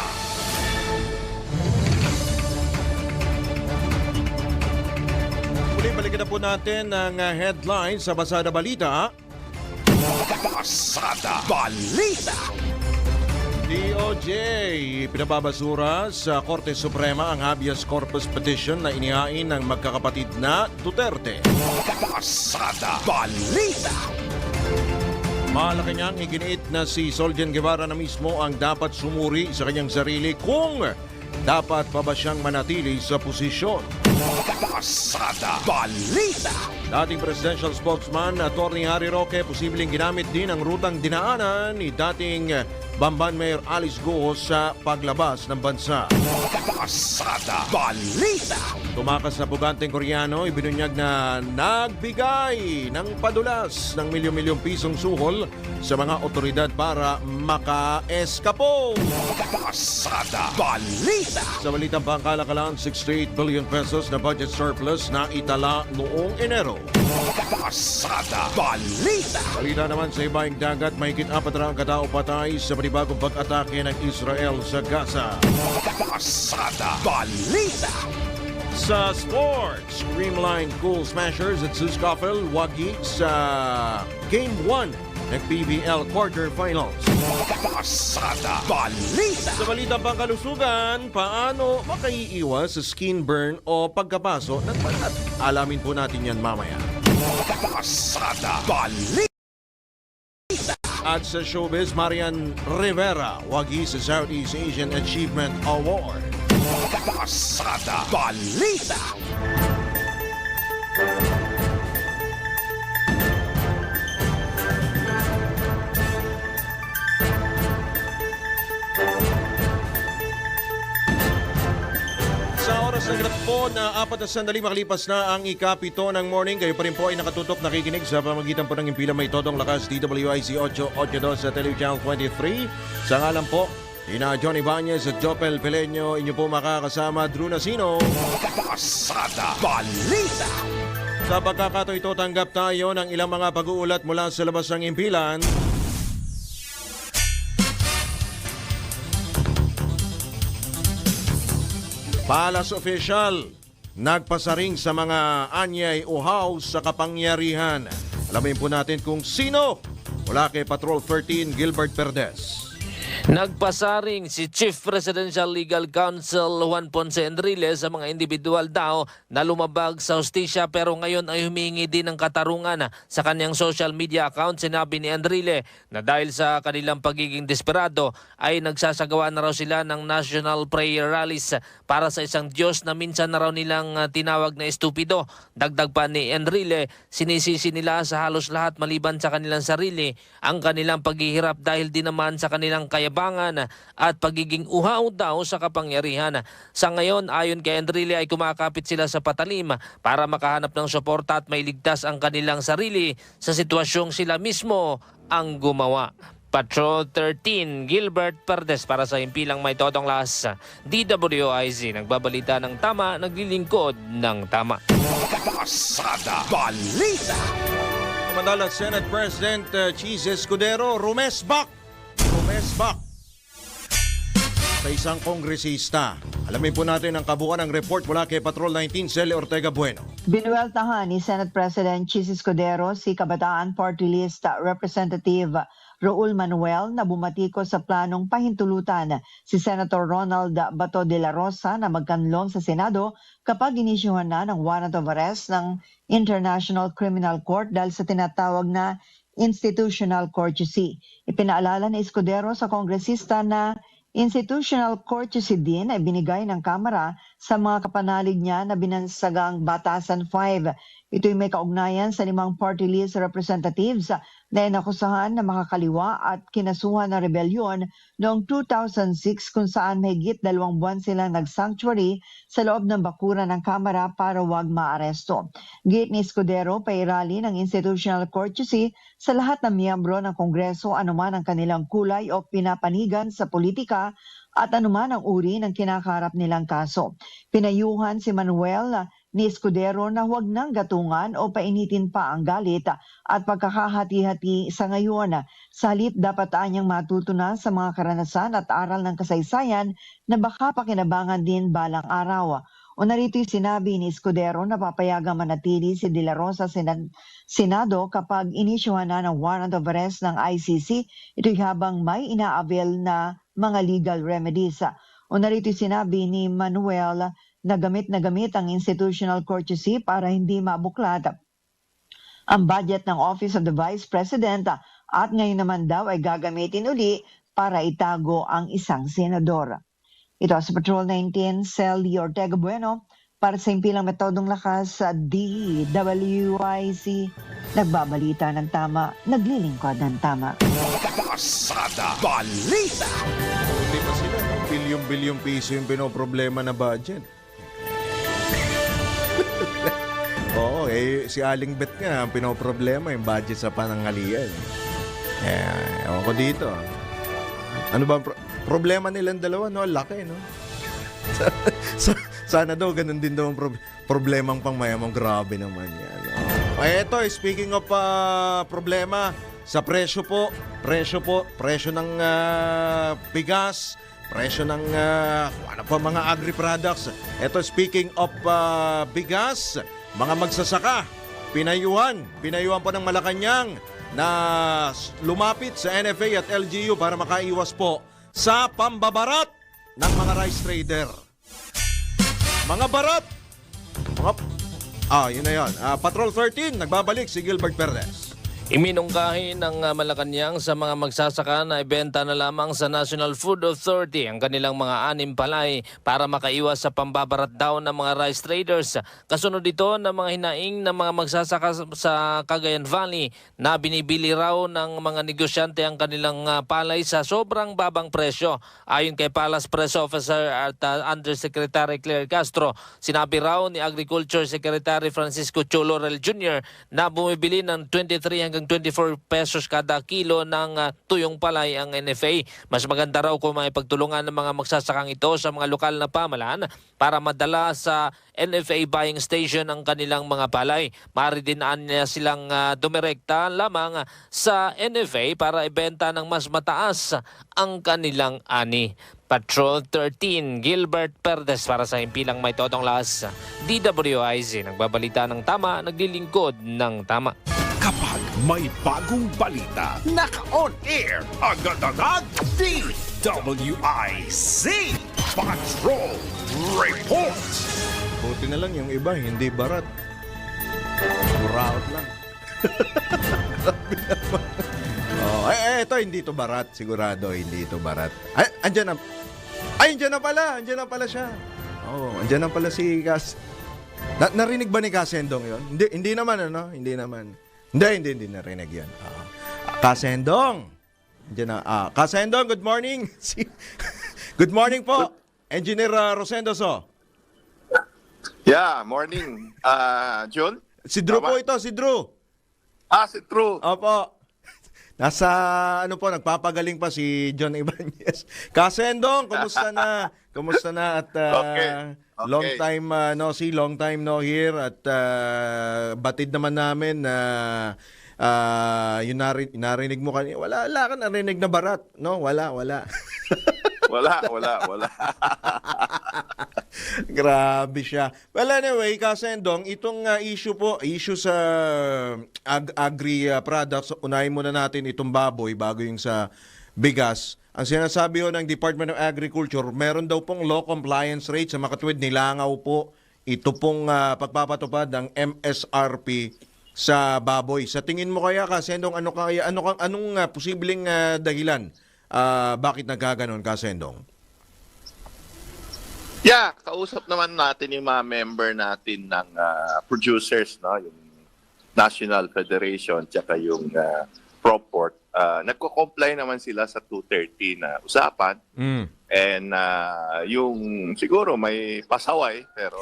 Muli balikan na po natin ang headlines sa Pasada Balita. Pasada Balita. DOJ, pinababasura sa Korte Suprema ang habeas corpus petition na inihain ng magkakapatid na Duterte. Pasada Balita. Malacanang iginiit na si Soljan Guevara na mismo ang dapat sumuri sa kanyang sarili kung dapat pa ba siyang manatili sa posisyon. Pasada Balita. Dating presidential spokesman Atty. Harry Roque posibleng ginamit din ang rutang dinaanan ni dating Bamban Mayor Alice Guo sa paglabas ng bansa. Pasada Balita. Tumakas na buganteng Koreano, ibinunyag na nagbigay ng padulas ng milyon-milyong pisong suhol sa mga otoridad para maka-eskapo. Pasada Balita. Sa balitang pangkalakalan, 68 billion pesos na budget surplus na itala noong Enero. Pasada Balita. Balita naman sa ibaing dagat, mahigit 4 katao patay sa panibagong pag-atake ng Israel sa Gaza. Pasada Balita. Sa sports, Creamline Cool Smashers at Suskofel wagi sa Game 1 ng PBL Quarterfinals. Pasada Balita. Sa balitang pangkalusugan, paano makaiiwas sa skin burn o pagkapaso ng balat? Alamin po natin yan mamaya. Pasada Balita. At sa showbiz, Marian Rivera wagi sa Southeast Asian Achievement Award. Pasada Balita. Sa oras ng grab po na 4 na sandali makalipas na ang ikapito ng morning. Kayo pa rin po ay nakatutok nakikinig sa pamagitan po ng impila may todong lakas DWIC 882 sa Telechannel 23. Sa ngalan po, ina Johnny Bañez at Jopel Peleño, inyo po makakasama Drew Nasino. Pasada Balita. Sa pagkakataon ito, tanggap tayo ng ilang mga pag-uulat mula sa labas ng impilan. Palas official, nagpasaring sa mga anyay uhaw sa kapangyarihan. Alamin po natin kung sino mula kay Patrol 13 Gilbert Perdes. Nagpasaring si Chief Presidential Legal Counsel Juan Ponce Enrile sa mga individual daw na lumabag sa hustisya pero ngayon ay humingi din ng katarungan sa kanyang social media account. Sinabi ni Enrile na dahil sa kanilang pagiging desperado ay nagsasagawa na raw sila ng national prayer rallies para sa isang Diyos na minsan na raw nilang tinawag na estupido. Dagdag pa ni Enrile, sinisisi nila sa halos lahat maliban sa kanilang sarili ang kanilang paghihirap dahil din naman sa kanilang kayabangan at pagiging uhaw daw sa kapangyarihan. Sa ngayon, ayon kay Enrile ay kumakapit sila sa patalim para makahanap ng suporta at mailigtas ang kanilang sarili sa sitwasyong sila mismo ang gumawa. Patrol 13, Gilbert Perdes para sa impilang may todong lakas. DWIZ, nagbabalita ng tama, naglilingkod ng tama. Pasada Balita. Samantala, Senate President Cheese Escudero rumesbak sa isang kongresista. Alamin po natin ang kabuuan ng report mula kay Patrol 19, Cele Ortega Bueno. Binueltahan ni Senate President Chis Escudero si Kabataan Party List Representative Raul Manuel na bumatiko sa planong pahintulutan si Senator Ronald Bato de la Rosa na magkanlong sa Senado kapag inisyuhan na ng warrant of arrest ng International Criminal Court dahil sa tinatawag na institutional courtesy. Ipinaalala ni Escudero sa kongresista na institutional courtesy din ay binigay ng Kamara sa mga kapanalig niya na binansagang Batasan 5. Ito'y may kaugnayan sa 5 party list representatives na inakusahan na makakaliwa at kinasuhan ng rebelyon noong 2006 kung saan mahigit 2 buwan silang nag-sanctuary sa loob ng bakuran ng Kamara para wag maaresto. Gate ni Escudero, pairali ng institutional courtesy sa lahat ng miyembro ng Kongreso anuman ang kanilang kulay o pinapanigan sa politika at anuman ang uri ng kinakaharap nilang kaso. Pinayuhan si Manuel ni Escudero na huwag nang gatungan o painitin pa ang galit at pagkakahati-hati sa ngayon. Sa halip dapat anyang matutunan sa mga karanasan at aral ng kasaysayan na baka pakinabangan din balang araw. O narito'y sinabi ni Escudero na papayagang manatili si De La Rosa sa Senado kapag inisyuhan na ng warrant of arrest ng ICC. Ito'y habang may inaabil na mga legal remedies. O narito sinabi ni Manuel na gamit ang institutional courtesy para hindi mabuklat ang budget ng Office of the Vice President at ngayon naman daw ay gagamitin uli para itago ang isang senador. Ito sa Patrol 19, Sally Ortega Bueno para sa Impilang Metodong Lakas sa DWIC. Nagbabalita ng tama, naglilingkod ng tama. Pasada Balita. Hindi pa sila, bilyong-bilyong piso yung pinoproblema na budget. Oo, si Aling Bet nga, ang pinoproblema yung budget sa pananghalian. Ewan ko dito. Ano ba problema nilang dalawa? No, laki, no? Sana daw, ganun din daw ang problemang pangmayamang. Grabe naman yan. Eto, speaking of problema, sa presyo ng bigas, presyo ng ano pa mga agri-products. Eto, speaking of bigas, mga magsasaka, pinayuhan po ng Malacanang na lumapit sa NFA at LGU para makaiwas po sa pambabarat ng mga rice trader. Mga barat! Yun na yun. Patrol 13, nagbabalik si Gilbert Perez. Iminungkahi ng Malacanang sa mga magsasaka na ibenta na lamang sa National Food Authority ang kanilang mga anim palay para makaiwas sa pambabarat daw ng mga rice traders. Kasunod ito ng mga hinaing ng mga magsasaka sa Cagayan Valley na binibili raw ng mga negosyante ang kanilang palay sa sobrang babang presyo. Ayon kay Palace Press Officer at Undersecretary Claire Castro, sinabi raw ni Agriculture Secretary Francisco Cholorel Jr. na bumibili ng 23 hanggang 24 pesos kada kilo ng tuyong palay ang NFA. Mas maganda raw kung may pagtulungan ng mga magsasakang ito sa mga lokal na pamahalaan para madala sa NFA buying station ang kanilang mga palay. Maaari din niya silang dumirekta lamang sa NFA para ibenta ng mas mataas ang kanilang ani. Patrol 13, Gilbert Perez para sa Impilang May Totong Lakas. DWIC, nagbabalita ng tama, naglilingkod ng tama. Kapag may bagong balita, naka-on air, agad-agad, DWIC Patrol Report. Buti na lang yung iba, hindi barat. Buraot lang. Ito, hindi to barat. Sigurado, hindi to barat. Andyan na pala siya. Andyan na pala si Kas. Narinig ba ni Kasendong yun? Hindi naman, ano? Hindi naman. Hindi narinig yan. Kasendong! Kasendong, good morning! Good morning po, Engineer Rosendo So. Yeah, morning. John? Si Drew po ito, si Drew. Si Drew. Opo. Nasa, nagpapagaling pa si John Ibanez. Kasendong, kumusta na? Kumusta na? At Okay. long time no see, long time no hear. At batid naman namin na yung narinig mo kanina. Wala ka narinig na barat. No, wala. Wala. Grabe siya. Well, anyway, Kasendong, itong issue sa agri products, unahin muna natin itong baboy bago yung sa bigas. Ang sinasabi ho ng Department of Agriculture, meron daw pong low compliance rate sa makatuwid, nilangaw po ito pong pagpapatupad ng MSRP sa baboy. Sa tingin mo kaya, Kasendong, anong posibleng dahilan bakit nagkaganon, Kasendong? Yeah, kausap naman natin yung mga member natin ng producers, no, yung National Federation tsaka yung Proport. Nagko-comply naman sila sa 230 na usapan. And yung siguro may pasaway, pero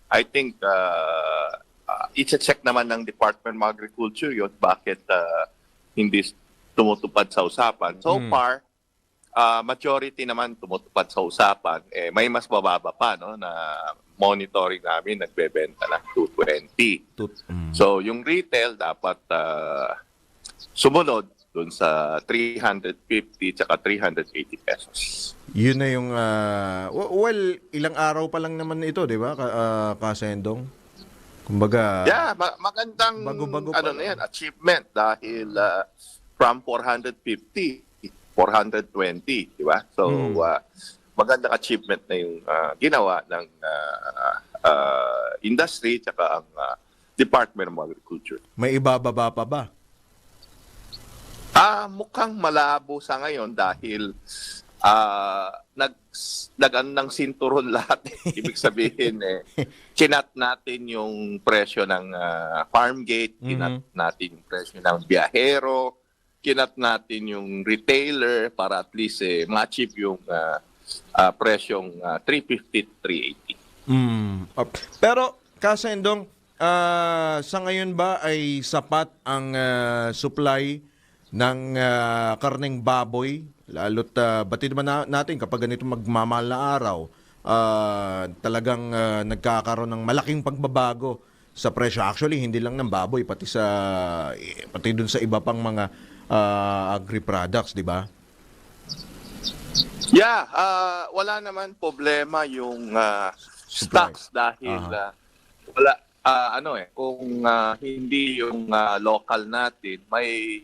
I think i-check naman ng Department of Agriculture yun bakit hindi tumutupad sa usapan. So far, majority naman tumutupad sa usapan. May mas bababa pa, no, na monitoring namin, nagbebenta ng 220. So yung retail dapat sumunod dun sa 350 tsaka 380 pesos. Yun na yung ilang araw pa lang naman ito, di ba, Kasendong? Kumbaga, yeah, magandang bago-bago na yan, achievement dahil from 450 420, di ba? So, magandang achievement na yung ginawa ng industry tsaka ang Department of Agriculture. May ibababa pa ba? Mukhang malabo sa ngayon dahil nag-ano ng sinturon lahat. Ibig sabihin, kinat natin yung presyo ng farm gate, kinat natin yung presyo ng biyahero, kinat natin yung retailer para at least ma-achieve yung presyong 350 to 380. Pero, Kasendong, sa ngayon ba ay sapat ang supply ng karneng baboy? Lalo't batid naman natin kapag ganito magmamahal na araw, talagang nagkakaroon ng malaking pagbabago sa presyo. Actually, hindi lang ng baboy, pati dun sa iba pang mga agri-products, di ba? Yeah, wala naman problema yung stocks dahil wala kung hindi yung local natin, may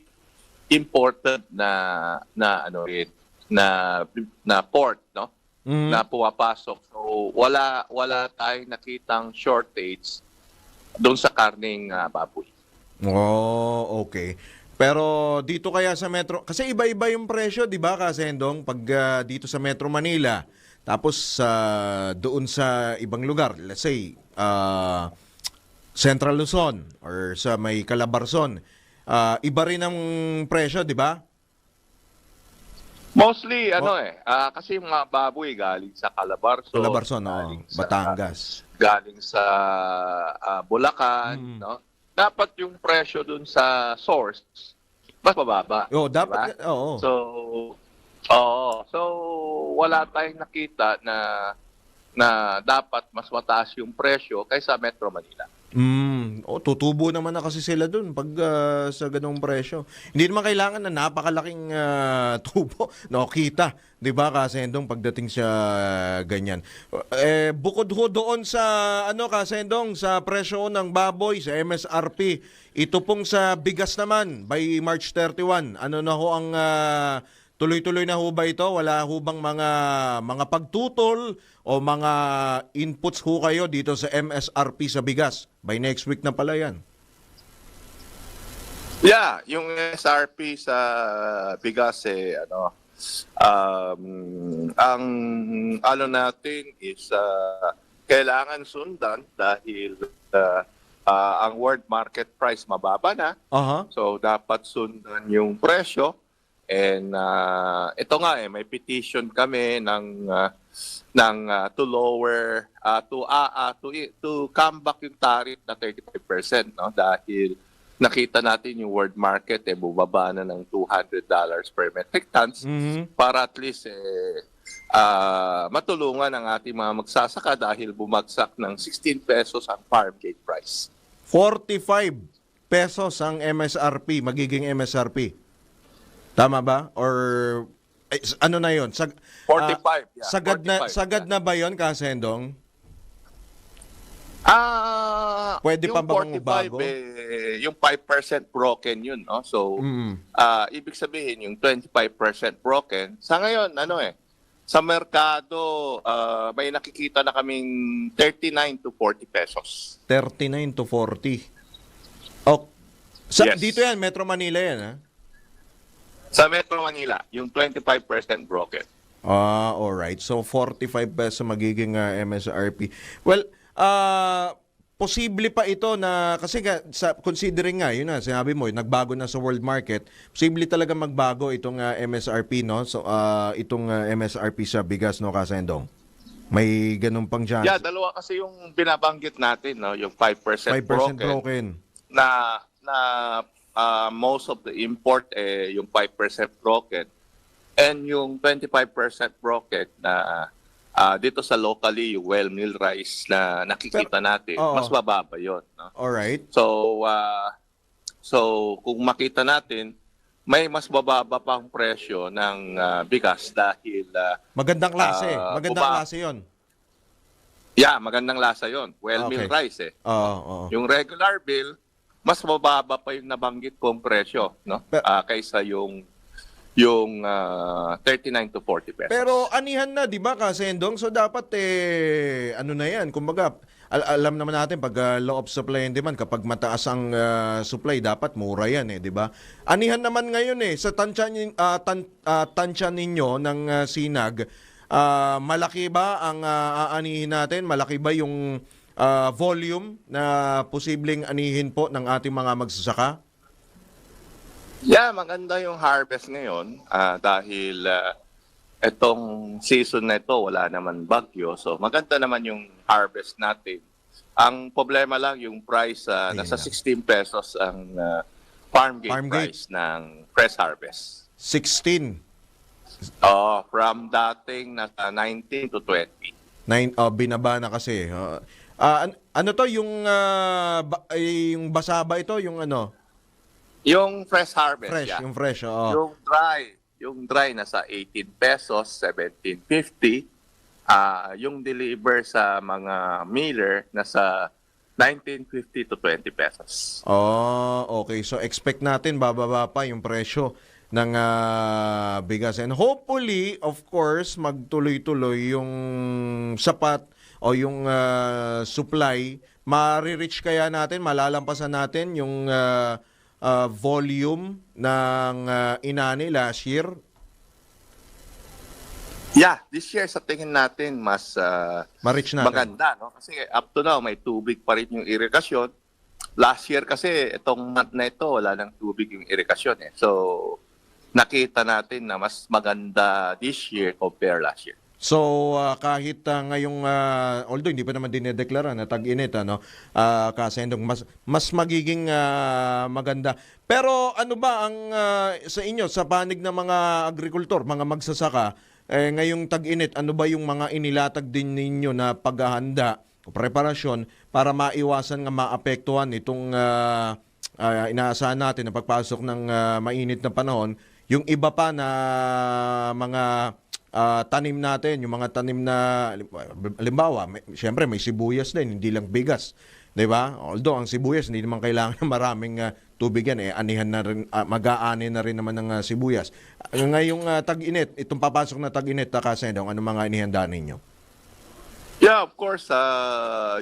imported na port, no? Na pumapasok. So wala tayong nakitang shortage doon sa karning baboy. Oh, okay. Pero dito kaya sa Metro, kasi iba-iba yung presyo, di ba, Kasendong? Pag dito sa Metro Manila, tapos doon sa ibang lugar, let's say, Central Luzon or sa may Calabarzon, iba rin ang presyo, di ba? Mostly, kasi yung mga baboy galing sa Calabarzon, Batangas. Galing sa Bulacan, no? Dapat yung presyo dun sa source mas mababa. Dapat, diba? So wala tayong nakita na dapat mas mataas yung presyo kaysa Metro Manila. Tutubo naman na kasi sila dun pag sa ganung presyo. Hindi naman kailangan na napakalaking tubo. Kita, 'di ba, Kasendong, pagdating sa ganyan. Bukod ho doon sa Kasendong, sa presyo ng baboy sa MSRP, ito pong sa bigas naman by March 31. Ano na ho ang tuloy-tuloy na ho ba ito? Wala ho bang mga pagtutol o mga inputs ho kayo dito sa MSRP sa bigas? By next week na pala yan. Yeah, yung MSRP sa bigas ang natin is kailangan sundan dahil ang world market price mababa na. So dapat sundan yung presyo. And ito nga may petition kami to lower to come back yung tariff na 35%, no, dahil nakita natin yung world market bubaba na ng $200 per metric tons para at least matulungan ang ating mga magsasaka dahil bumagsak ng 16 pesos ang farm gate price. 45 pesos ang MSRP, magiging MSRP. Tama ba? Or ano na 'yon? 45. Sagad na ba 'yon, Kasendong? Pwede pa ba magbago? Yung 5% broken yun, no? So ibig sabihin yung 25% broken. Sa ngayon sa merkado may nakikita na kaming 39 to 40 pesos. 39 to 40. Yes. Dito yan, Metro Manila yan, ha? Sa Metro Manila, yung 25% broken. Alright. So, 45 pesos magiging MSRP. Well, posible pa ito na, kasi considering nga, yun na, sinabi mo, nagbago na sa world market, posible talaga magbago itong MSRP, no? So, itong MSRP sa bigas, no, Kasendong? May ganun pang chance. Yeah, dalawa kasi yung binabanggit natin, no? Yung 5% broken. Na most of the import yung 5% broken and yung 25% broken na dito sa locally yung well mill rice na nakikita natin, mas mababa yun, no? Alright. So kung makita natin may mas bababa pang presyo ng bigas dahil magandang klase yun. Yeah, magandang lasa yun. Well mill rice Yung regular bill mas mababa pa yung nabanggit kong presyo, no? Kaysa yung yung 39 to 40 pesos. Pero anihan na, di ba, Kasendong? So dapat ano na yan, kumbaga, alam naman natin pag law of supply and demand, kapag mataas ang supply, dapat mura yan di ba? Anihan naman ngayon sa tansya ninyo ng Sinag, malaki ba ang aanihin natin? Malaki ba yung volume na posibleng anihin po ng ating mga magsasaka? Yeah, maganda yung harvest ngayon dahil itong season na ito wala naman bagyo. So maganda naman yung harvest natin. Ang problema lang yung price nasa 16 pesos ang farm gate price ng fresh harvest. 16. From dating nasa 19 to 20. Binaba na kasi. Ano to yung yung basa ba ito yung ano? Yung fresh harvest, Fresh, yeah. yung fresh, oo. Yung dry nasa 18 pesos, 17.50. Yung deliver sa mga miller nasa 19.50 to 20 pesos. Okay. So expect natin bababa pa yung presyo ng bigas. And hopefully, of course, magtuloy-tuloy yung sapat o yung supply. Marireach kaya natin, malalampasan natin yung volume ng inani last year? Yeah, this year sa tingin natin mas Ma-reach natin. maganda, no? Kasi up to now may tubig pa rin yung irigasyon. Last year kasi itong month na ito wala nang tubig yung irigasyon So nakita natin na mas maganda this year compare last year. So kahit ngayong although hindi pa naman dinedeklara na tag-init Kasendong, mas magiging maganda. Pero ano ba ang sa inyo sa panig ng mga agrikultor, mga magsasaka ngayong tag-init, ano ba yung mga inilatag din ninyo na paghahanda o preparasyon para maiwasan nga maapektuhan itong inaasahan natin na pagpasok ng mainit na panahon, yung iba pa na mga tanim natin, yung mga tanim na halimbawa, siyempre may sibuyas din, hindi lang bigas, 'di ba? Although ang sibuyas hindi naman kailangan ng maraming tubig yan anihan na rin, mag-aani na rin naman ng sibuyas. Ngayong tag-init, itong papasok na tag-init, Kasendong, ano mga inihanda ninyo? Yeah, of course,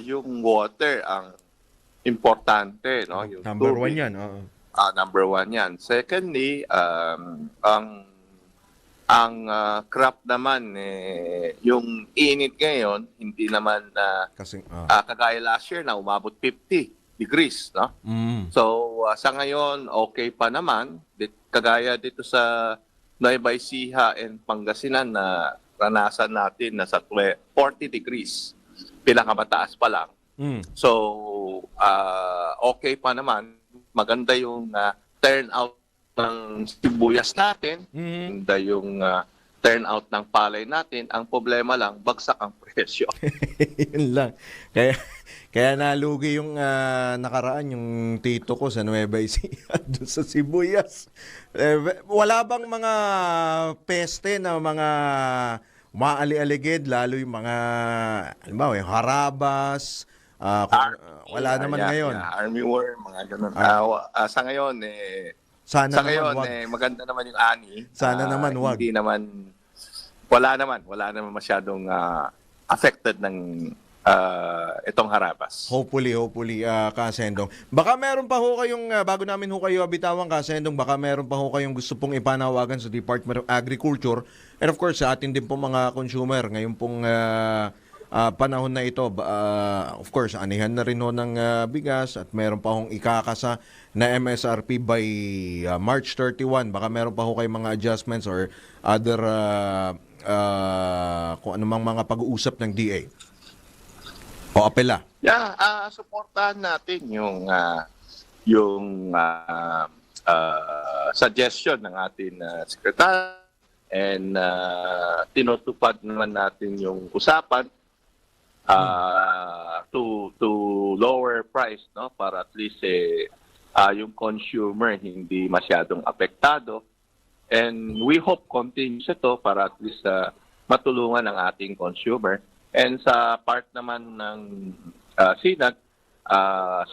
yung water ang importante, no? Yung Number tubig. 1 yan. Number 1 yan. Secondly, ang crop naman, yung init ngayon, hindi naman kagaya last year na umabot 50 degrees. No? So sa ngayon, okay pa naman. Kagaya dito sa Nueva Ecija and Pangasinan na ranasan natin na sa 40 degrees. Pinakamataas pa lang. So okay pa naman. Maganda yung turnout ng sibuyas natin, maganda yung turnout ng palay natin. Ang problema lang, bagsak ang presyo. Yun lang. Kaya nalugi yung nakaraan yung tito ko sa Nueva Ecija doon sa sibuyas. Wala bang mga peste na mga maali-aligid, lalo yung mga halimbawa yung harabas, wala naman ngayon. Army worm, mga ganun. Sa ngayon, Sana naman wag. maganda naman yung ani. Sana naman wag. Hindi naman, wala naman masyadong affected ng itong harabas. Hopefully, Kasendong. Baka meron pa ho kayong, bago namin ho kayo abitawan, Kasendong, baka meron pa ho kayong gusto pong ipanawagan sa Department of Agriculture. And of course, sa atin din po mga consumer, ngayon pong panahon na ito, of course, anihan na rin ho ng bigas at meron pa hong ikakasa na MSRP by March 31. Baka meron pa ho kayong mga adjustments or other kung anumang mga pag-uusap ng DA o apela. Yeah, suportahan natin yung suggestion ng ating secretary and tinutupad naman natin yung usapan to lower price, no, para at least yung consumer hindi masyadong apektado, and we hope continues ito para at least matulungan ang ating consumer. And sa part naman ng Sinag,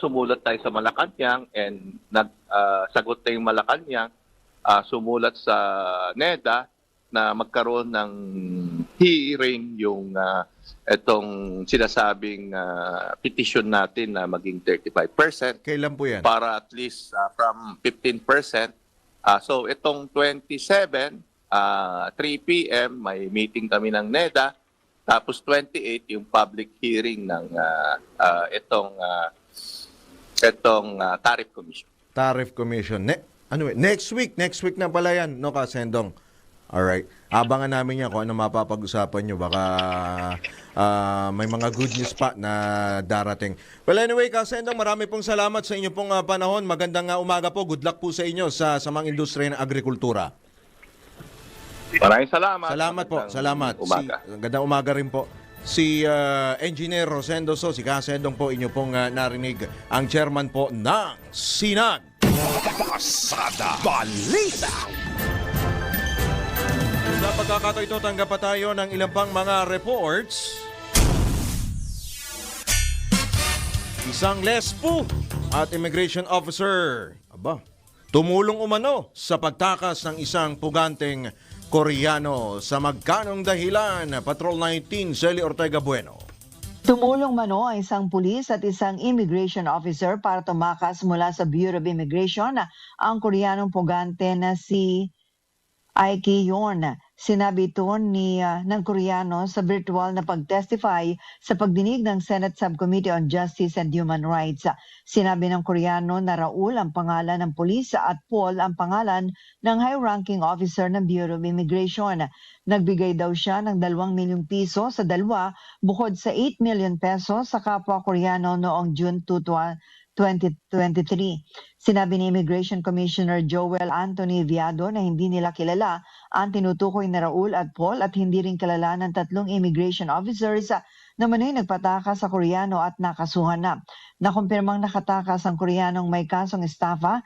sumulat tayo sa Malacanang and nagsagot na yung Malacanang sumulat sa NEDA na magkaroon ng hearing yung itong sinasabing petition natin na maging 35%. Kailan po yan? Para at least from 15%. So itong 27, 3 p.m. may meeting kami ng NEDA. Tapos 28 yung public hearing ng itong tariff commission. Tariff Commission. Next week na pala yan, no, Kasendong? Alright. Abangan namin yan kung ano mapapag-usapan nyo. Baka may mga good news pa na darating. Well, anyway, Kasendong, marami pong salamat sa inyo pong panahon. Magandang umaga po. Good luck po sa inyo sa mga industriya ng agrikultura. Maraming salamat. Salamat po. Salamat. Umaga. Gandang umaga rin po. Si Engineer Rosendo So, si Kasendong po, inyo pong narinig, ang chairman po ng Sinag. Pasada Balita. Sa pagkakataon ito, tanggap pa tayo ng ilang pang mga reports. Isang lespo at immigration officer, tumulong umano sa pagtakas ng isang puganteng Koreano. Sa magkanong dahilan, Patrol 19, Celi Ortega Bueno. Tumulong mano ang isang pulis at isang immigration officer para tumakas mula sa Bureau of Immigration ang Koreanong pugante na si Aiki Yon. Sinabi ito ng Koreano sa virtual na pag-testify sa pagdinig ng Senate Subcommittee on Justice and Human Rights. Sinabi ng Koreano na Raul ang pangalan ng pulis at Paul ang pangalan ng high-ranking officer ng Bureau of Immigration. Nagbigay daw siya ng 2 milyong piso sa dalawa bukod sa 8 million pesos sa kapwa Koreano noong June 2023. Sinabi ni Immigration Commissioner Joel Anthony Viado na hindi nila kilala ang tinutukoy na Raul at Paul at hindi rin kilala ng 3 immigration officers na manoy nagpatakas sa Koreano at nakasuhan na. Nakumpirmang nakatakas ang Koreanong may kasong estafa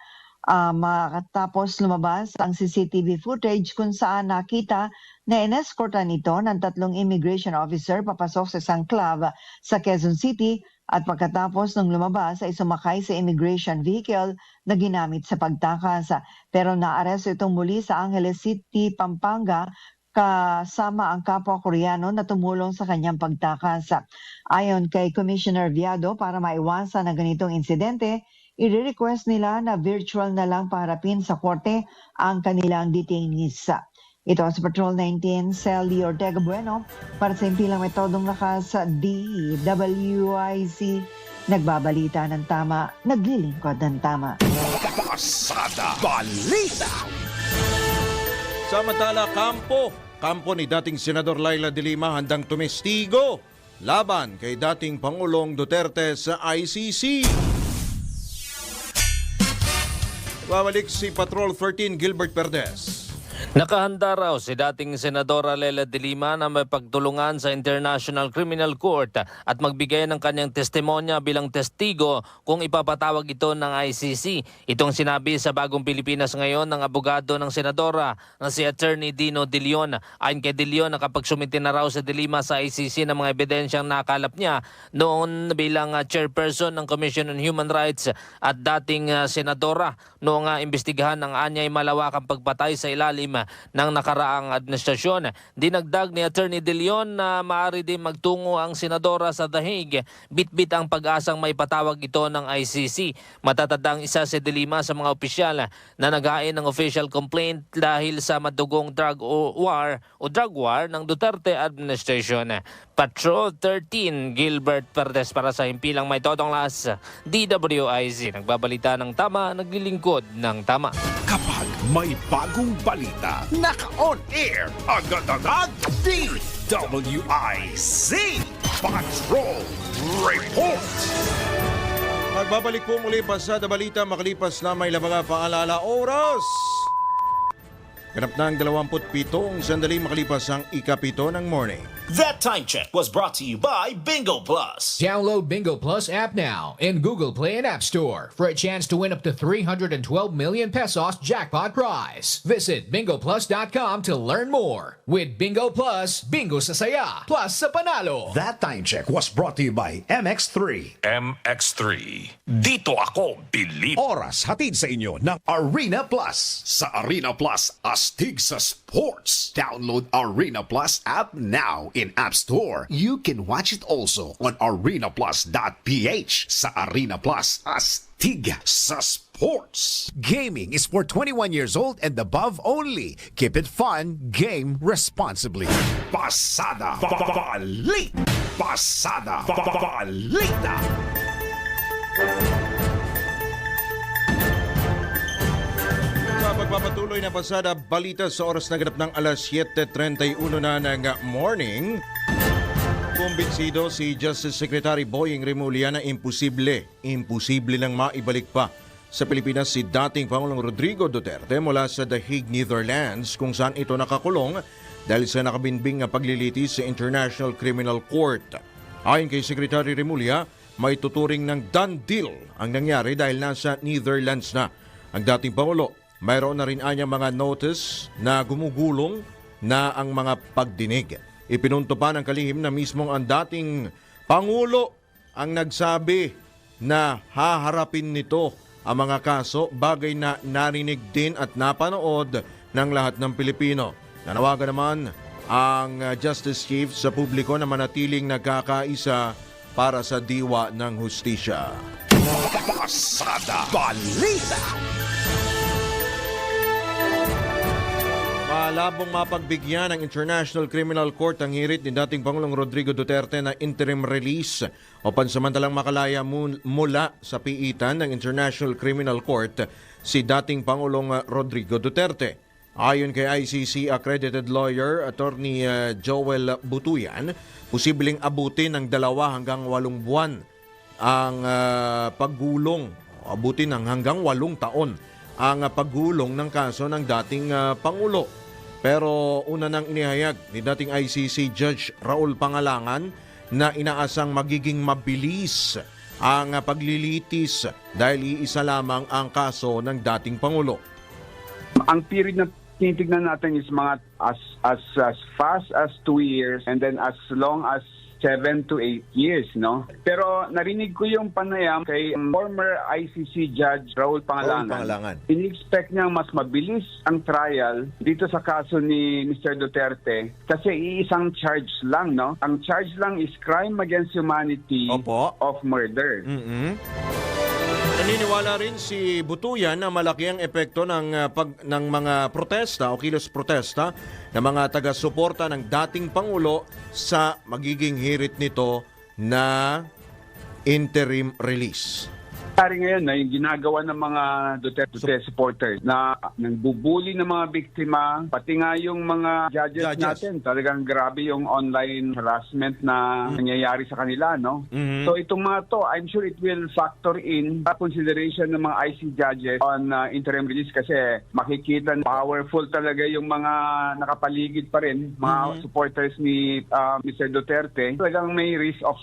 matapos lumabas ang CCTV footage kung saan nakita na inescortan ito ng 3 immigration officer papasok sa isang club sa Quezon City at pagkatapos ng lumabas ay sumakay sa immigration vehicle na ginamit sa pagtakas. Pero naaresto itong muli sa Angeles City, Pampanga kasama ang kapwa Koreano na tumulong sa kanyang pagtakas. Ayon kay Commissioner Viado, para maiwasan ang ganitong insidente, i-request nila na virtual na lang paharapin sa korte ang kanilang detainees. Ito sa Patrol 19, Celi Ortega Bueno, para sa impilang metodong lakas sa DWIC. Nagbabalita ng tama, naglilingkod ng tama. Pasada Balita. Samantala, kampo ni dating Senador Laila de Lima handang tumestigo laban kay dating Pangulong Duterte sa ICC. Babalik si Patrol 13, Gilbert Perdes. Nakahanda raw si dating Senadora Laila de Lima na may pagtulungan sa International Criminal Court at magbigay ng kanyang testimonya bilang testigo kung ipapatawag ito ng ICC. Itong sinabi sa Bagong Pilipinas ngayon ng abogado ng Senadora na si Attorney Dino De Leon. Ayon kay De Leon, nakapagsumite na raw si de Lima sa ICC ng mga ebidensyang nakalap niya noon bilang chairperson ng Commission on Human Rights at dating Senadora noong imbestigahan ng anyay malawakang pagpatay sa ilalim ng nakaraang administrasyon. Dinagdag ni Attorney De Leon na maaari din magtungo ang senadora sa The Hague. Bitbit ang pag-asang may patawag ito ng ICC. Matatandang isa si De Lima sa mga opisyal na naghain ng official complaint dahil sa madugong drug war ng Duterte administration. Patrol 13, Gilbert Perdes para sa himpilang may totong las. DWIZ, nagbabalita ng tama, naglilingkod ng tama. Kapag may bagong balita, naka-on air, agad-agad, DWIZ Patrol Report. Magbabalik po muli Pasada Balita makalipas na may mga paalala oras. Ganap na ang 27 sandali makalipas ang 7 ng morning. That time check was brought to you by Bingo Plus. Download Bingo Plus app now in Google Play and App Store for a chance to win up to 312 million pesos jackpot prize. Visit bingoplus.com to learn more. With Bingo Plus, bingo sa saya, plus sa panalo. That time check was brought to you by MX3. MX3. Dito ako bilib. Oras hatid sa inyo ng Arena Plus. Sa Arena Plus, astig sa sports. Download Arena Plus app now in App Store. You can watch it also on arenaplus.ph. Sa Arena Plus, astig sa sports. Gaming is for 21 years old and above only. Keep it fun. Game responsibly. Pasada Balita. Pasada Balita. Sa pagpapatuloy na pasada balita sa oras na ganap ng alas 7:31 na ng morning, kumbinsido si Justice Secretary Boying Remulla na imposible nang maibalik pa sa Pilipinas si dating Pangulong Rodrigo Duterte mula sa The Hague, Netherlands, kung saan ito nakakulong dahil sa nakabinbing na paglilitis sa International Criminal Court. Ayon kay Secretary Remulla, may tuturing ng done deal ang nangyari dahil nasa Netherlands na ang dating Pangulo. Mayroon na rin anya mga notice na gumugulong na ang mga pagdinig. Ipinunto pa ng kalihim na mismong ang dating Pangulo ang nagsabi na haharapin nito ang mga kaso, bagay na narinig din at napanood ng lahat ng Pilipino. Nanawagan naman ang Justice Chief sa publiko na manatiling nagkakaisa para sa diwa ng hustisya. Pasada Balita. Malabong mapagbigyan ng International Criminal Court ang hirit ni dating Pangulong Rodrigo Duterte na interim release o pansamantalang makalaya mula sa piitan ng International Criminal Court si dating Pangulong Rodrigo Duterte. Ayon kay ICC accredited lawyer Attorney Joel Butuyan, posibleng abutin ng 2 hanggang 8 buwan ang paggulong, abutin ng hanggang 8 taon ang paggulong ng kaso ng dating Pangulo. Pero una nang inihayag ni dating ICC Judge Raul Pangalangan na inaasang magiging mabilis ang paglilitis dahil iisa lamang ang kaso ng dating Pangulo. Ang period na tinitignan natin is mga as fast as 2 years and then as long as 7 to 8 years, no? Pero narinig ko yung panayam kay former ICC Judge Raul Pangalangan. In-expect niya mas mabilis ang trial dito sa kaso ni Mr. Duterte kasi iisang charge lang, no? Ang charge lang is crime against humanity of murder. Naniniwala rin si Butuyan na malaki ang epekto ng mga protesta o kilos protesta ng mga taga-suporta ng dating Pangulo sa magiging hirit nito na interim release. Pari ngayon na yung ginagawa ng mga Duterte supporters na nagbubuli ng mga biktima, pati nga yung mga judges natin, talagang grabe yung online harassment na nangyayari sa kanila, no? So itong mga to, I'm sure it will factor in sa consideration ng mga IC judges on interim release kasi makikita powerful talaga yung mga nakapaligid pa rin, mga supporters ni Mr. Duterte. Talagang may risk of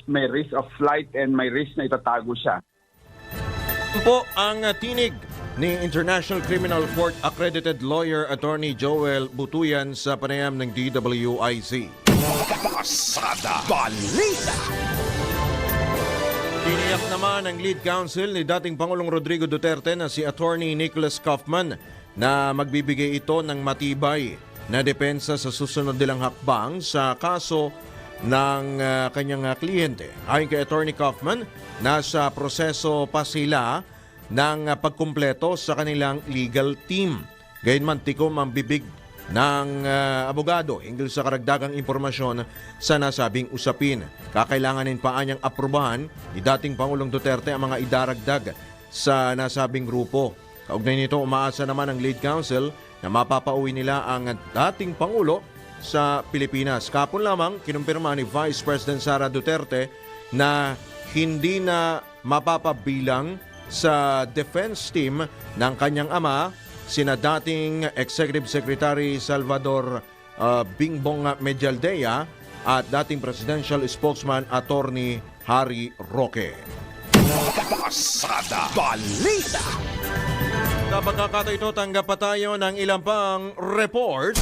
flight and may risk na itatago siya. Po ang tinig ni International Criminal Court accredited lawyer Attorney Joel Butuyan sa panayam ng DWIC. Pasada Balita. Tiniyak naman ang lead counsel ni dating Pangulong Rodrigo Duterte na si Attorney Nicholas Kaufman na magbibigay ito ng matibay na depensa sa susunod nilang hakbang sa kaso ng kanyang kliyente. Ayon kay Attorney Kaufman, nasa proseso pa sila ng pagkumpleto sa kanilang legal team. Gayunman tikom ang bibig ng abogado hinggil sa karagdagang impormasyon sa nasabing usapin. Kakailanganin pa anyang aprubahan ni dating Pangulong Duterte ang mga idaragdag sa nasabing grupo. Kaugnay nito, umaasa naman ang lead counsel na mapapauwi nila ang dating Pangulo sa Pilipinas. Kapon lamang, kinumpirma ni Vice President Sara Duterte na hindi na mapapabilang sa defense team ng kanyang ama, sina dating Executive Secretary Salvador Bingbong Medialdea at dating presidential spokesman Attorney Harry Roque. Pasada Balita. Kapag kakata ito, tanggap pa tayo ng ilang pang reports.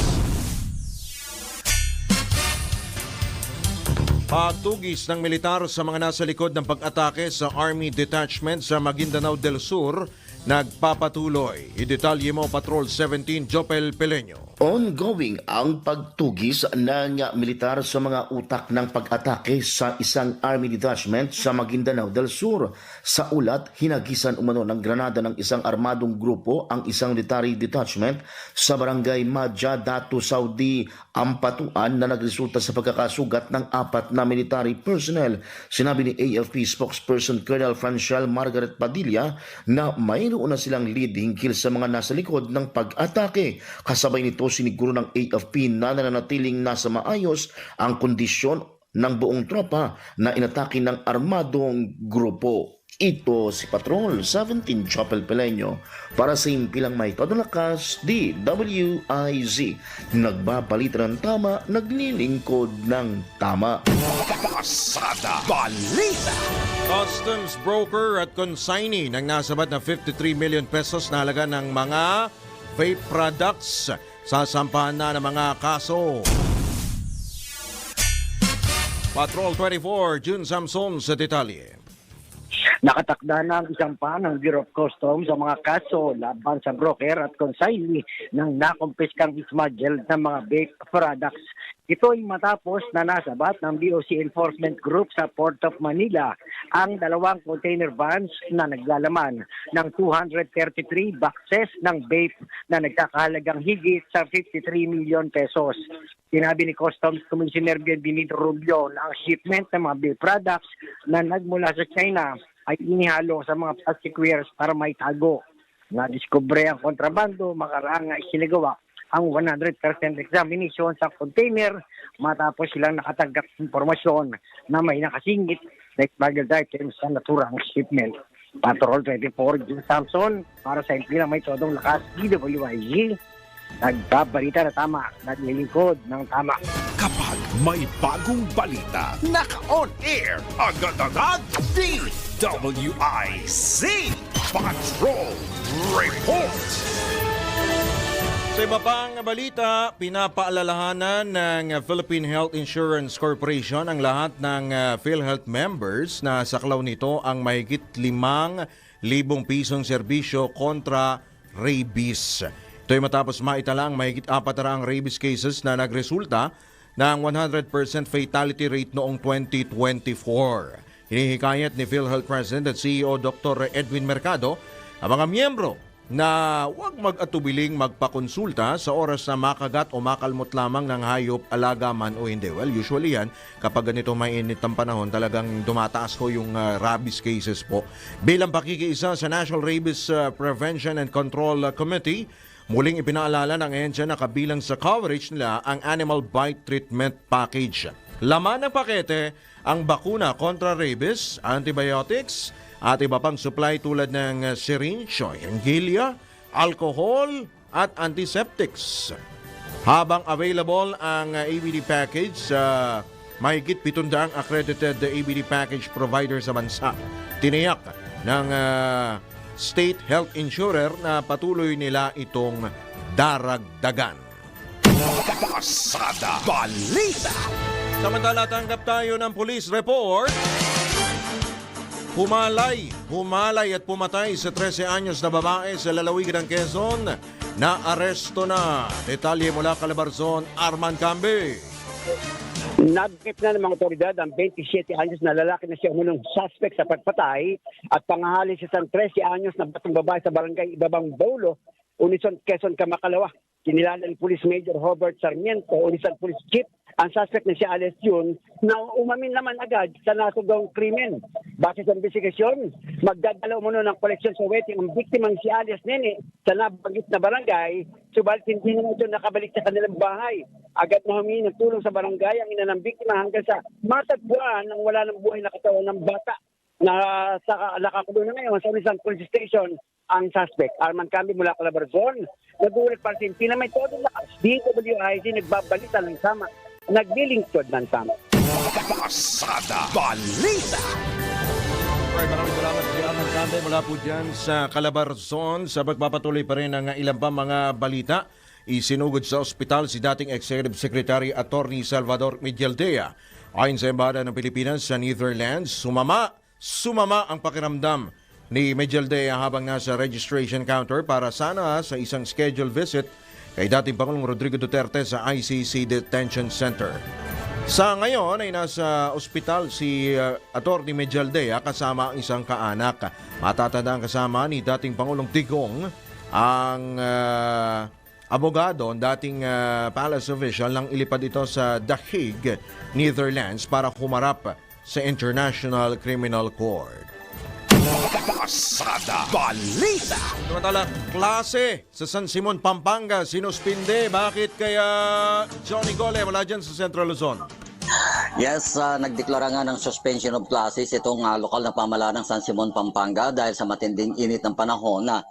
Pagtugis ng militar sa mga nasa likod ng pag-atake sa Army Detachment sa Maguindanao del Sur nagpapatuloy. Idetalye mo Patrol 17 Jopel Peleño. Ongoing ang pagtugis ng militar sa mga utak ng pag-atake sa isang Army Detachment sa Maguindanao del Sur. Sa ulat, hinagisan umano ng granada ng isang armadong grupo ang isang military detachment sa barangay Madja, Datu, Saudi, Ampatuan na nagresulta sa pagkakasugat ng 4 na military personnel. Sinabi ni AFP spokesperson Colonel Franciel Margaret Padilla na mayroon na silang lead hinggil sa mga nasa likod ng pag-atake. Kasabay nito siniguro ng AFP na nananatiling nasa maayos ang kondisyon ng buong tropa na inatake ng armadong grupo. Ito si Patrol 17 Chopel Peleño para sa impilang may todo lakas DWIZ. Nagbabalita ng tama, naglilingkod ng tama. Pasada Balita. Customs broker at consignee ng nasabat na 53 million pesos na halaga ng mga vape products. Sasampahan na ng mga kaso. Patrol 24, June Samson sa detalye. Nakatakda na ang isampa ng Bureau of Customs sa mga kaso laban sa broker at consignee ng nakumpiskang smuggled ng mga vape products. Ito ay matapos na nasabat ng BOC Enforcement Group sa Port of Manila ang 2 container vans na naglalaman ng 233 boxes ng vape na nagkakahalagang higit sa 53 million pesos. Sinabi ni Customs Commissioner Benito Rubio na ang shipment ng mga vape products na nagmula sa China ay inihalo sa mga plastic wares para maitago. Nadiskubre ang kontrabando, makaraang isinagawa ang 100% examination sa container matapos silang nakatanggap ng impormasyon na may nakasingit na smuggled items sa naturang shipment. Patrol 24, June Samson, para sa impilang may todong lakas, DWIZ, nagbabalita na tama, naglilingkod ng tama. Kapag may bagong balita, naka-on air, agad-agad, DWIZ Patrol Report. Sa iba pang balita, pinapaalalahanan ng Philippine Health Insurance Corporation ang lahat ng PhilHealth members na saklaw nito ang mahigit 5,000 pisong serbisyo kontra rabies. Ito ay matapos maitala ang mahigit 400 rabies cases na nagresulta ng 100% fatality rate noong 2024. Hinihikayat ni PhilHealth President at CEO Dr. Edwin Mercado ang mga miyembro na huwag mag-atubiling magpakonsulta sa oras na makagat o makalmot lamang ng hayop, alaga man o hindi. Well, usually yan, kapag ganito mainit ang panahon, talagang dumataas ko yung rabies cases po. Bilang pakikiisa sa National Rabies Prevention and Control Committee, muling ipinaalala ng ahensya na kabilang sa coverage nila ang Animal Bite Treatment Package. Laman ng pakete ang bakuna kontra rabies, antibiotics, at iba pang supply tulad ng syringe, hengilya, alcohol at antiseptics. Habang available ang ABD package sa mahigit 700 accredited ABD package provider sa bansa. Tiniyak ng state health insurer na patuloy nila itong daragdagan. Pasada Balita. Samantala, tanggap tayo ng police report. Humalay at pumatay sa 13 anyos na babae sa lalawigan ng Quezon na aresto na. Detalye mula Calabarzon, Arman Cambe. Nagkip na ng mga otoridad ang 27 anyos na lalaki na siya unang suspect sa pagpatay at pangahali sa isang 13 anyos na batang babae sa barangay Ibabang Bolo, Unison, Quezon, Kamakalawa. Kinilala ni Police Major Robert Sarmiento, Unison Police Chief, ang suspect na si Alex Yun na umamin naman agad sa nasugawang krimen. Base sa investigasyon, magdadala muna ng koleksyon sa wedding ang biktimang si Alias Nene sa nabanggit na barangay, subalit hindi naman ito nakabalik sa kanilang bahay. Agad na humingi ng tulong sa barangay ang ina ng biktima hanggang sa matagpuan ng wala ng buhay na katawan ng bata na nakakulong na ngayon sa Rizal Police Station ang suspect. Arman Cambi mula Calabarzon, nagulat para sa pinamay todo lakas. DWIZ nagbabalita ng sama. naglilingkod ng tama. Pasada Balita. Alright, maraming salamat si Arman Kande mula po dyan sa Calabarzon. Sa pagpapatuloy pa rin ang ilang pa mga balita. Isinugod sa ospital si dating Executive Secretary Attorney Salvador Medialdea. Ayon sa Embahada ng Pilipinas sa Netherlands, sumama ang pakiramdam ni Medialdea habang nasa registration counter para sana sa isang scheduled visit kay dating Pangulong Rodrigo Duterte sa ICC Detention Center. Sa ngayon ay nasa ospital si Atty. Medialdea kasama ang isang kaanak. Matatandaan kasama ni dating Pangulong Digong ang abogado, dating palace official nang ilipad ito sa The Hague, Netherlands para humarap sa International Criminal Court. Pasada Balita. Samantala, klase sa San Simon, Pampanga, sinuspinde. Bakit kaya Johnny Gole mula dyan sa Central Luzon? Yes, nagdeklara nga ng suspension of classes itong lokal na pamahalaan ng San Simon, Pampanga dahil sa matinding init ng panahon na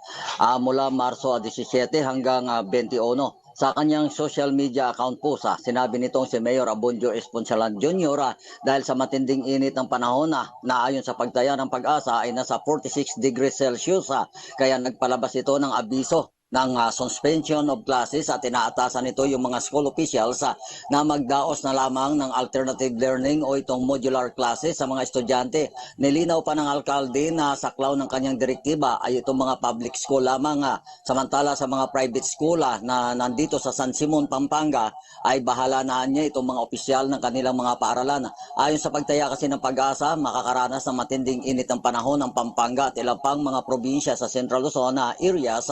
mula Marso 17 hanggang 21. Sa kanyang social media account po sinabi nitong si Mayor Abundio Esponsalan Jr. Dahil sa matinding init ng panahon na ayon sa pagtaya ng Pag-asa ay nasa 46 degrees Celsius kaya nagpalabas ito ng abiso ng suspension of classes at inaatasan nito yung mga school officials na magdaos na lamang ng alternative learning o itong modular classes sa mga estudyante. Nilinaw pa ng alkalde na saklaw ng kanyang direktiba ay itong mga public school lamang. Samantala sa mga private school na nandito sa San Simon, Pampanga ay bahala na niya itong mga opisyal ng kanilang mga paaralan. Ayon sa pagtaya kasi ng Pag-asa, makakaranas ng matinding init ng panahon ng Pampanga at ilang pang mga probinsya sa Central Luzon areas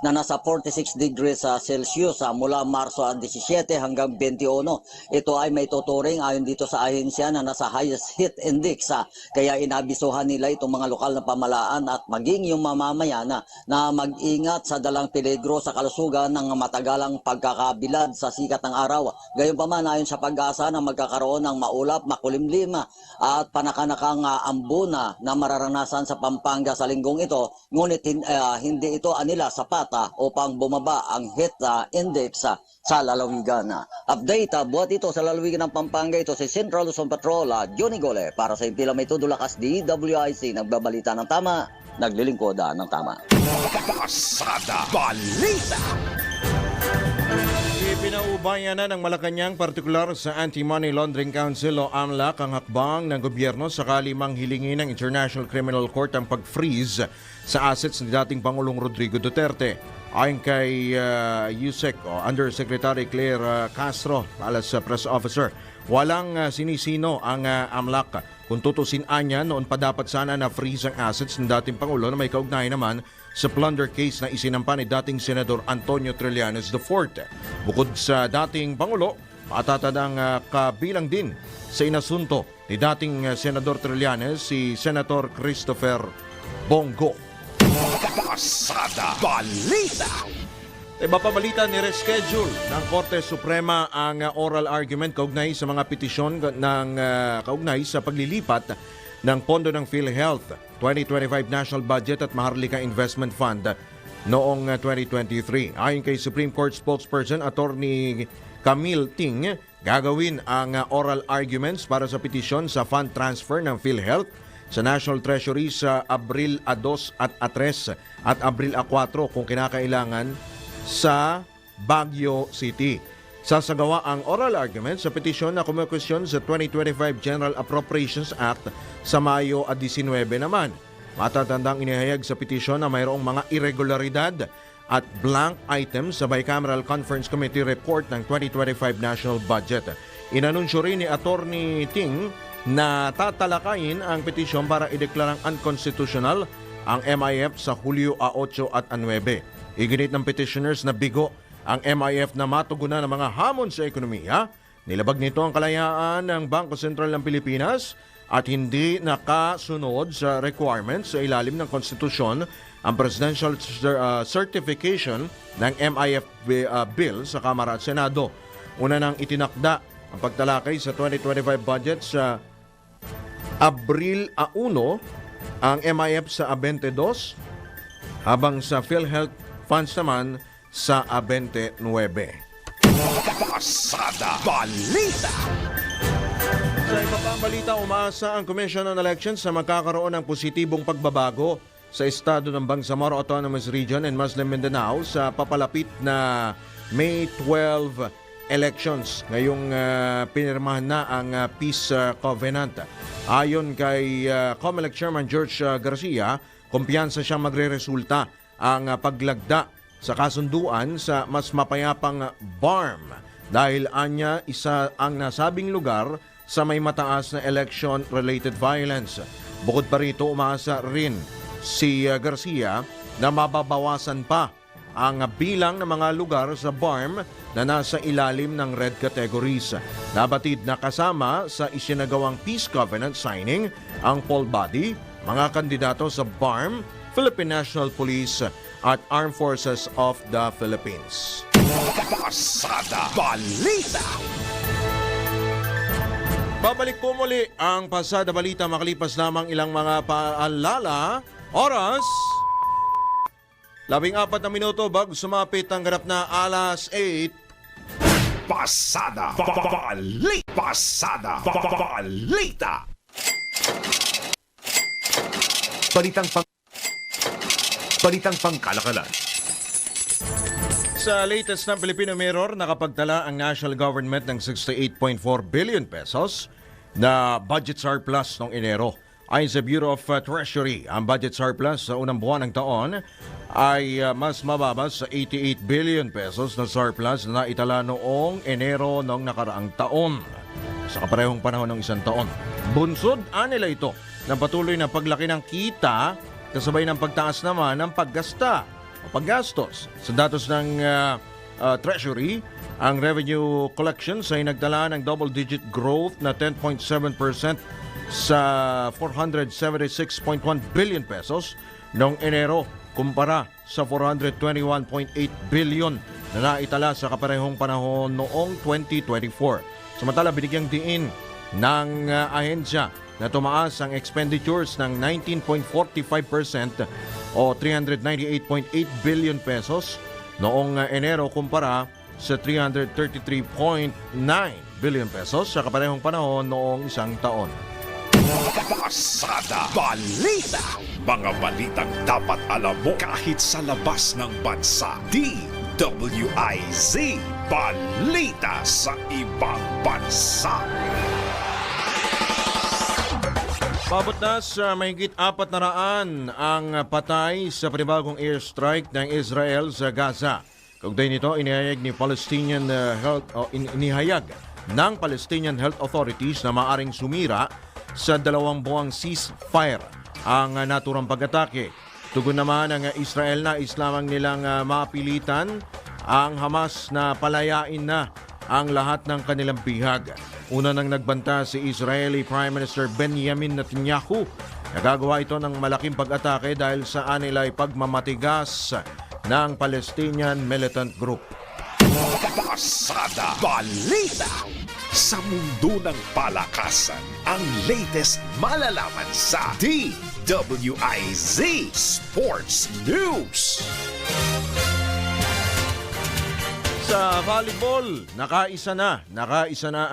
na nasa 46 degrees Celsius mula Marso 17 hanggang 21. Ito ay may tuturing ayon dito sa ahensya na nasa highest heat index. Kaya inabisuhan nila itong mga lokal na pamahalaan at maging yung mamamayan na mag-ingat sa dalang peligro sa kalusugan ng matagalang pagkakabilad sa sikat ng araw. Gayunpaman ayon sa Pag-asa na magkakaroon ng maulap, makulimlim at panakanakang ambuna na mararanasan sa Pampanga sa linggong ito. Ngunit hindi ito anila sapat upang bumaba ang heat index sa lalawigan. Update, buhat ito sa lalawigan ng Pampanga. Ito si Central Luzon Patrol, Johnny Gole, para sa Impila May Tudulakas, DWIC, nagbabalita ng tama, naglilingkod ng tama. Pasada Balita. Ipinaubayan na ng Malacanang, partikular sa Anti-Money Laundering Council o AMLAC ang hakbang ng gobyerno sakali mang hilingin ng International Criminal Court ang pag-freeze sa assets ni dating Pangulong Rodrigo Duterte. Ayon kay USEC o Undersecretary Claire Castro, alas press officer, walang sinisino ang AMLAC. Kung tutusin anya, noon pa dapat sana na freeze ang assets ng dating Pangulo na may kaugnay naman sa plunder case na isinampa ni dating Senador Antonio Trillanes IV. Bukod sa dating Pangulo, matatandang kabilang din sa inasunto ni dating Senador Trillanes si Senator Christopher Bongo. Pasada Balita. Mapabalita ni reschedule ng Korte Suprema ang oral argument kaugnay sa mga petisyon ng kaugnay sa paglilipat ng pondo ng PhilHealth 2025 National Budget at Maharlika Investment Fund noong 2023. Ayon kay Supreme Court spokesperson Attorney Camille Ting, gagawin ang oral arguments para sa petisyon sa fund transfer ng PhilHealth sa National Treasury sa Abril 2 at 3 at Abril 4 kung kinakailangan sa Baguio City. Sasagawa ang oral argument sa petisyon na kumekwestiyon sa 2025 General Appropriations Act sa Mayo 19 naman. Matatandang inihayag sa petisyon na mayroong mga irregularidad at blank items sa Bicameral Conference Committee report ng 2025 National Budget. Inanunsyo rin ni Attorney Ting na tatalakayin ang petisyon para ideklarang unconstitutional ang MIF sa Hulyo 8 at 9. Iginit ng petitioners na bigo ang MIF na matugunan ng mga hamon sa ekonomiya. Nilabag nito ang kalayaan ng Bangko Sentral ng Pilipinas at hindi nakasunod sa requirements sa ilalim ng konstitusyon ang presidential certification ng MIF bill sa Kamara at Senado. Una nang itinakda ang pagtalakay sa 2025 budget sa Abril 1, ang MIF sa 22, habang sa PhilHealth funds naman sa 29. Pasada Balita. Sa iba pang balita, umaasa ang Commission on Elections na magkakaroon ng positibong pagbabago sa estado ng Bangsamoro Autonomous Region and Muslim Mindanao sa papalapit na May 12 elections. Ngayong pinirmahan na ang Peace Covenant. Ayon kay COMELEC Chairman George Garcia, kumpiyansa siyang magre-resulta ang paglagda sa kasunduan sa mas mapayapang BARM dahil anya isa ang nasabing lugar sa may mataas na election-related violence. Bukod pa rito, umaasa rin si Garcia na mababawasan pa ang bilang ng mga lugar sa BARM na nasa ilalim ng red categories. Nabatid na kasama sa isinagawang Peace Covenant signing ang poll body, mga kandidato sa BARM, Philippine National Police at Armed Forces of the Philippines. Pasada Balita. Babalik po muli ang Pasada Balita makalipas lamang ilang mga paalala. Oras 14 na minuto bago sumapit ang ganap na alas 8. Pasada Balita. Pasada Balita. Balitang pangkalakalan. Sa latest na Filipino Mirror, nakapagtala ang national government ng 68.4 billion pesos na budget surplus noong Enero. Ayon sa Bureau of Treasury, ang budget surplus sa unang buwan ng taon ay mas mababa sa 88 billion pesos na surplus na itala noong Enero noong nakaraang taon sa kaparehong panahon ng isang taon. Bunsod nila ito ng patuloy na paglaki ng kita kasabay ng pagtaas naman ng paggasta o paggastos. Sa datos ng Treasury, ang revenue collections ay nagdala ng double-digit growth na 10.7% sa 476.1 billion pesos noong Enero kumpara sa 421.8 billion na naitala sa kaparehong panahon noong 2024. Samantala, binigyang diin ng ahensya na tumaas ang expenditures ng 19.45% o 398.8 billion pesos noong Enero kumpara sa 333.9 billion pesos sa kaparehong panahon noong isang taon. Pasada Balita. Mga balitang dapat alam mo kahit sa labas ng bansa. DWIZ Balita sa ibang bansa. Babot na sa mahigit 400 ang patay sa panibagong airstrike ng Israel sa Gaza. Kaugnay nito, inihayag ng Palestinian Health Authorities na maaring sumira sa 2 buwang ceasefire ang naturang pag-atake. Tugon naman ng Israel na islamang nilang mapilitan ang Hamas na palayain na ang lahat ng kanilang bihag. Una nang nagbanta si Israeli Prime Minister Benjamin Netanyahu. Nagagawa ito ng malaking pag-atake dahil sa anilay pagmamatigas ng Palestinian Militant Group. Pasada Balita. Sa mundo ng palakasan, ang latest malalaman sa DWIZ Sports News. Sa volleyball, nakaisa na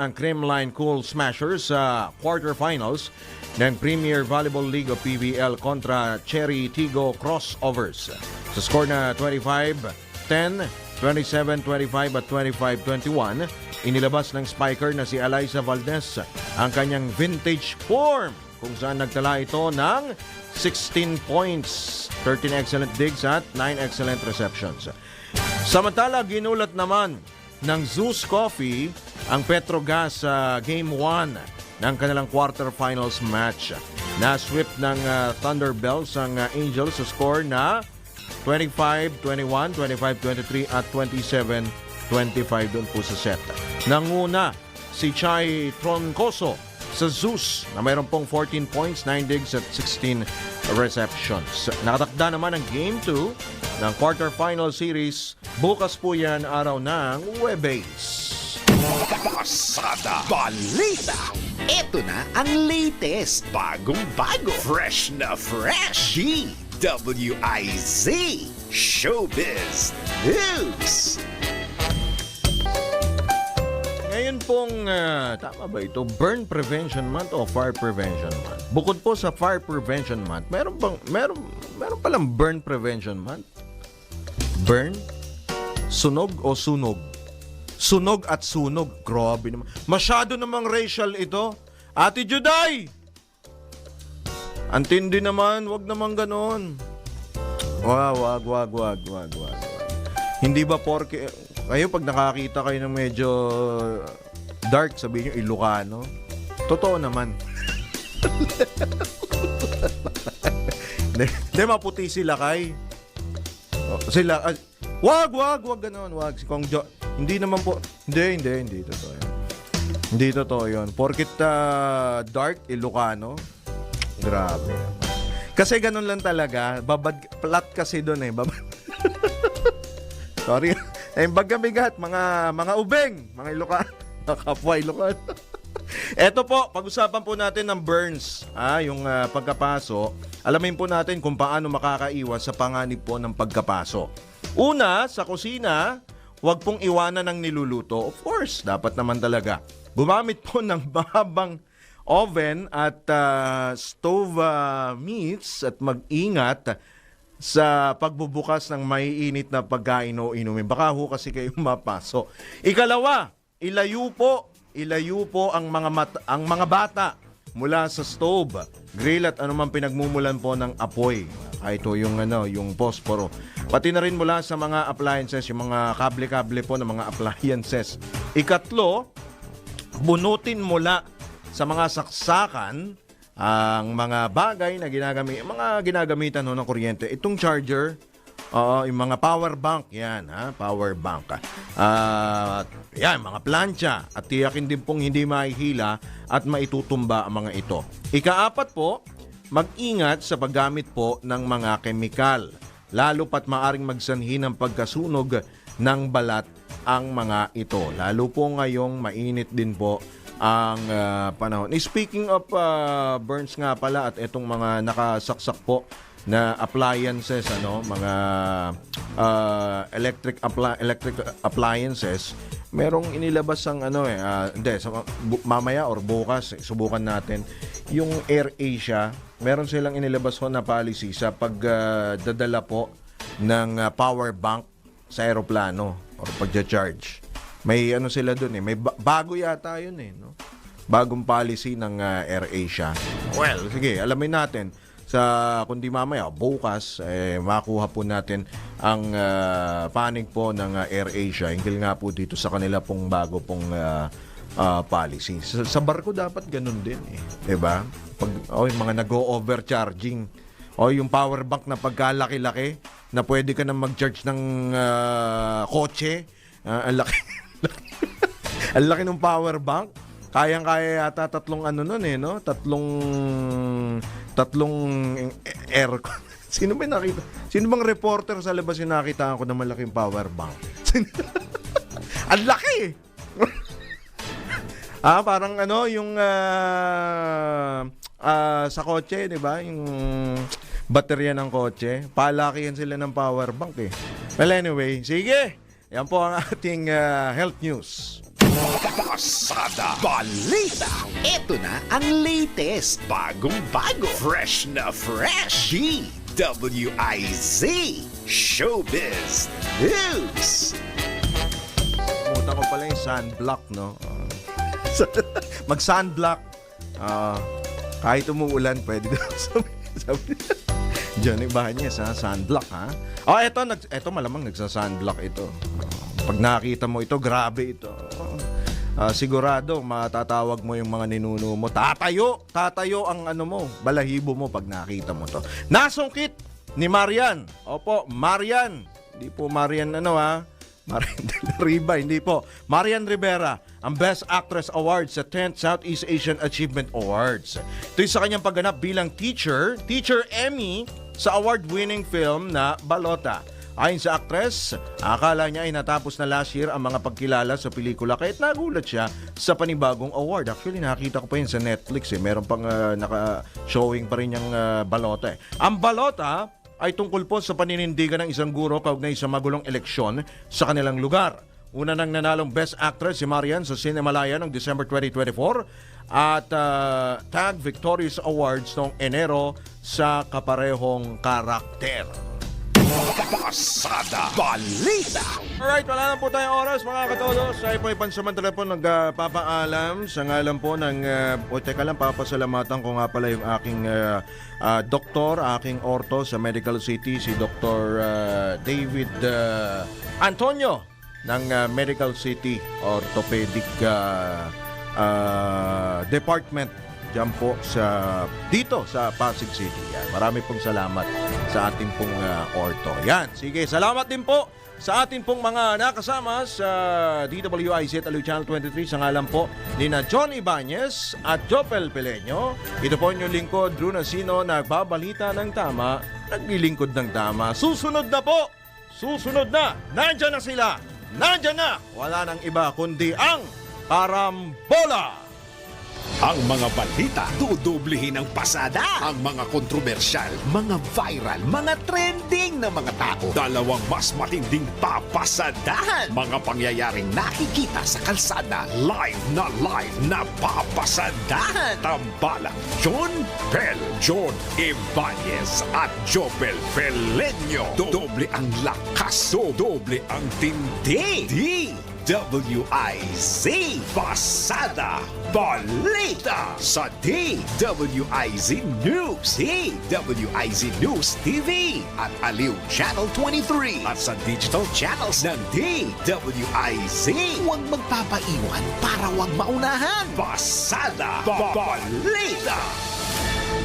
ang Creamline Cool Smashers sa quarterfinals ng Premier Volleyball League o PVL kontra Cherry Tigo Crossovers. Sa score na 25-10, 27-25 at 25-21, inilabas ng spiker na si Eliza Valdez ang kanyang vintage form kung saan nagtala ito ng 16 points, 13 excellent digs at 9 excellent receptions. Samantala, ginulat naman ng Zeus Coffee ang Petrogas sa Game 1 ng kanilang quarterfinals match. Na-sweep ng Thunderbells ang Angels sa score na 25-21, 25-23 at 27-25 doon po sa set. Nanguna si Chai Troncoso sa Zeus na mayroon pong 14 points, 9 digs at 16 receptions. Nakatakda naman ang Game 2 ng quarterfinal series. Bukas po yan araw ng Webase. Pasada Balita. Ito na ang latest, bagong-bago, fresh na fresh. DWIZ Showbiz News. pong, tama ba ito, Burn Prevention Month o Fire Prevention Month? Bukod po sa Fire Prevention Month, meron palang Burn Prevention Month? Burn? Sunog o sunog? Sunog at sunog. Grabe naman. Masyado namang racial ito. Ate Juday! Antindi naman, wag naman ganon. Wag. Hindi ba porke... Kayo pag nakakita kayo ng medyo dark, sabihin nyo Ilocano. Totoo naman. Hindi, maputi sila kay. Sila, wag ganon, wag. Si Kong Jo, hindi naman po, hindi totoo yun. Hindi totoo yun. Porkit dark, Ilocano, grabe. Kasi ganun lang talaga, plat kasi doon eh. Sorry. Bagamigat, mga ubeng, mga Ilocano, mga kapwa Ilocano. Eto po, pag-usapan po natin ng burns, yung pagkapaso. Alamin po natin kung paano makakaiwas sa panganib po ng pagkapaso. Una, sa kusina, huwag pong iwanan ng niluluto. Of course, dapat naman talaga. Gumamit po ng mahabang oven at stove mitts at mag-ingat sa pagbubukas ng maiinit na pagkain o inumin. Baka ho kasi kayo mapaso. Ikalawa, ilayo po ang mga bata mula sa stove, grill at anumang pinagmumulan po ng apoy. Ito yung posporo. Pati na rin mula sa mga appliances, yung mga kable-kable po ng mga appliances. Ikatlo, bunutin mula sa mga saksakan ang mga bagay na ginagamitan ng kuryente. Itong charger, yung mga power bank, yan, power bank. Yan, mga plancha. At tiyakin din pong hindi mahihila at maitutumba ang mga ito. Ikaapat po, mag-ingat sa paggamit po ng mga kemikal. Lalo pat maaring magsanhi ng pagkasunog ng balat ang mga ito. Lalo po ngayong mainit din po ang panahon. Speaking of burns nga pala at itong mga nakasaksak po na appliances, mga electric appliances, merong inilabas ang mamaya or bukas, subukan natin yung AirAsia. Meron silang inilabas na policy sa pagdadala po ng power bank sa aeroplano or pagja-charge. May sila doon may bago yata yun no? Bagong policy ng AirAsia. Well, sige, alamin natin kundi mamaya bukas makuha po natin ang panig po ng AirAsia hinggil nga po dito sa kanila pong bago pong policy. Sa barko dapat ganun din 'di ba? Pag yung mga nag-overcharging yung power bank na pagkalaki-laki na pwede ka na mag-charge ng kotse, ang laki ang laki ng power bank. Kayang-kaya yata tatlong tatlong aircon. Sino bang reporter sa labas yung nakita ko na malaking power bank? Ang laki! Parang yung sa kotse, di ba? Yung baterya ng kotse. Palakihan sila ng power bank Well, anyway, sige. Yan po ang ating health news. Pasada Balita. Ito na ang latest, bagong-bago, fresh na fresh. DWIZ Showbiz News. Pumunta ko pala yung sunblock, no? Mag-sunblock. Kahit umuulan, pwede daw sabi. Diyan yung bahay niya sa sunblock, ha? Eto malamang nagsa-sunblock ito. Pag nakita mo ito, grabe ito. Sigurado matatawag mo yung mga ninuno mo. Tatayo ang balahibo mo pag nakita mo to. Nasungkit ni Marian. Opo, Marian. Hindi po Marian Marian de la Riva, hindi po. Marian Rivera, ang Best Actress Award sa 10th Southeast Asian Achievement Awards. Ito sa kanyang pagganap bilang Teacher Emmy sa award-winning film na Balota. Ayon sa actress, akala niya ay natapos na last year ang mga pagkilala sa pelikula kahit nagulat siya sa panibagong award. Actually, nakita ko pa yun sa Netflix Meron pang naka-showing pa rin yung Balota Ang Balota ay tungkol po sa paninindigan ng isang guro kaugnay sa magulong eleksyon sa kanilang lugar. Una nang nanalong Best Actress si Marian sa Cinemalaya noong December 2024 at Tag Victorious Awards noong Enero sa kaparehong karakter. Pasada Balita. Alright, wala na po tayong oras mga katodos. Ay po pansamantala po nagpapaalam sa ngalan po ng teka lang, papasalamatan ko nga pala yung aking doktor, aking orto sa Medical City, si Dr. David Antonio ng Medical City Orthopedic Department dyan po dito sa Pasig City. Yan. Marami pong salamat sa ating pong orto. Yan. Sige, salamat din po sa ating pong mga nakasama sa DWIZ Aliw Channel 23 sa ngalan po ni na John Ibanez at Jopel Peleño. Ito po inyong lingkod, Drew Nasino, nagbabalita ng tama, naglilingkod ng tama. Susunod na po! Susunod na! Nandyan na sila! Nandyan na! Wala nang iba kundi ang Karambola! Ang mga balita, dudublihin ang pasada. Ang mga kontrobersyal, mga viral, mga trending na mga tao. Dalawang mas matinding papasadahan. Mga pangyayaring nakikita sa kalsada, live na papasadahan. Tambalang John Ibanez at Jopel Peleño. Doble ang lakas, doble ang tindi. DWIZ Pasada Balita sa DWIZ News, DWIZ News TV at Aliw Channel 23 at sa digital channels ng DWIZ. Huwag magpapaiwan para huwag maunahan. Pasada Balita.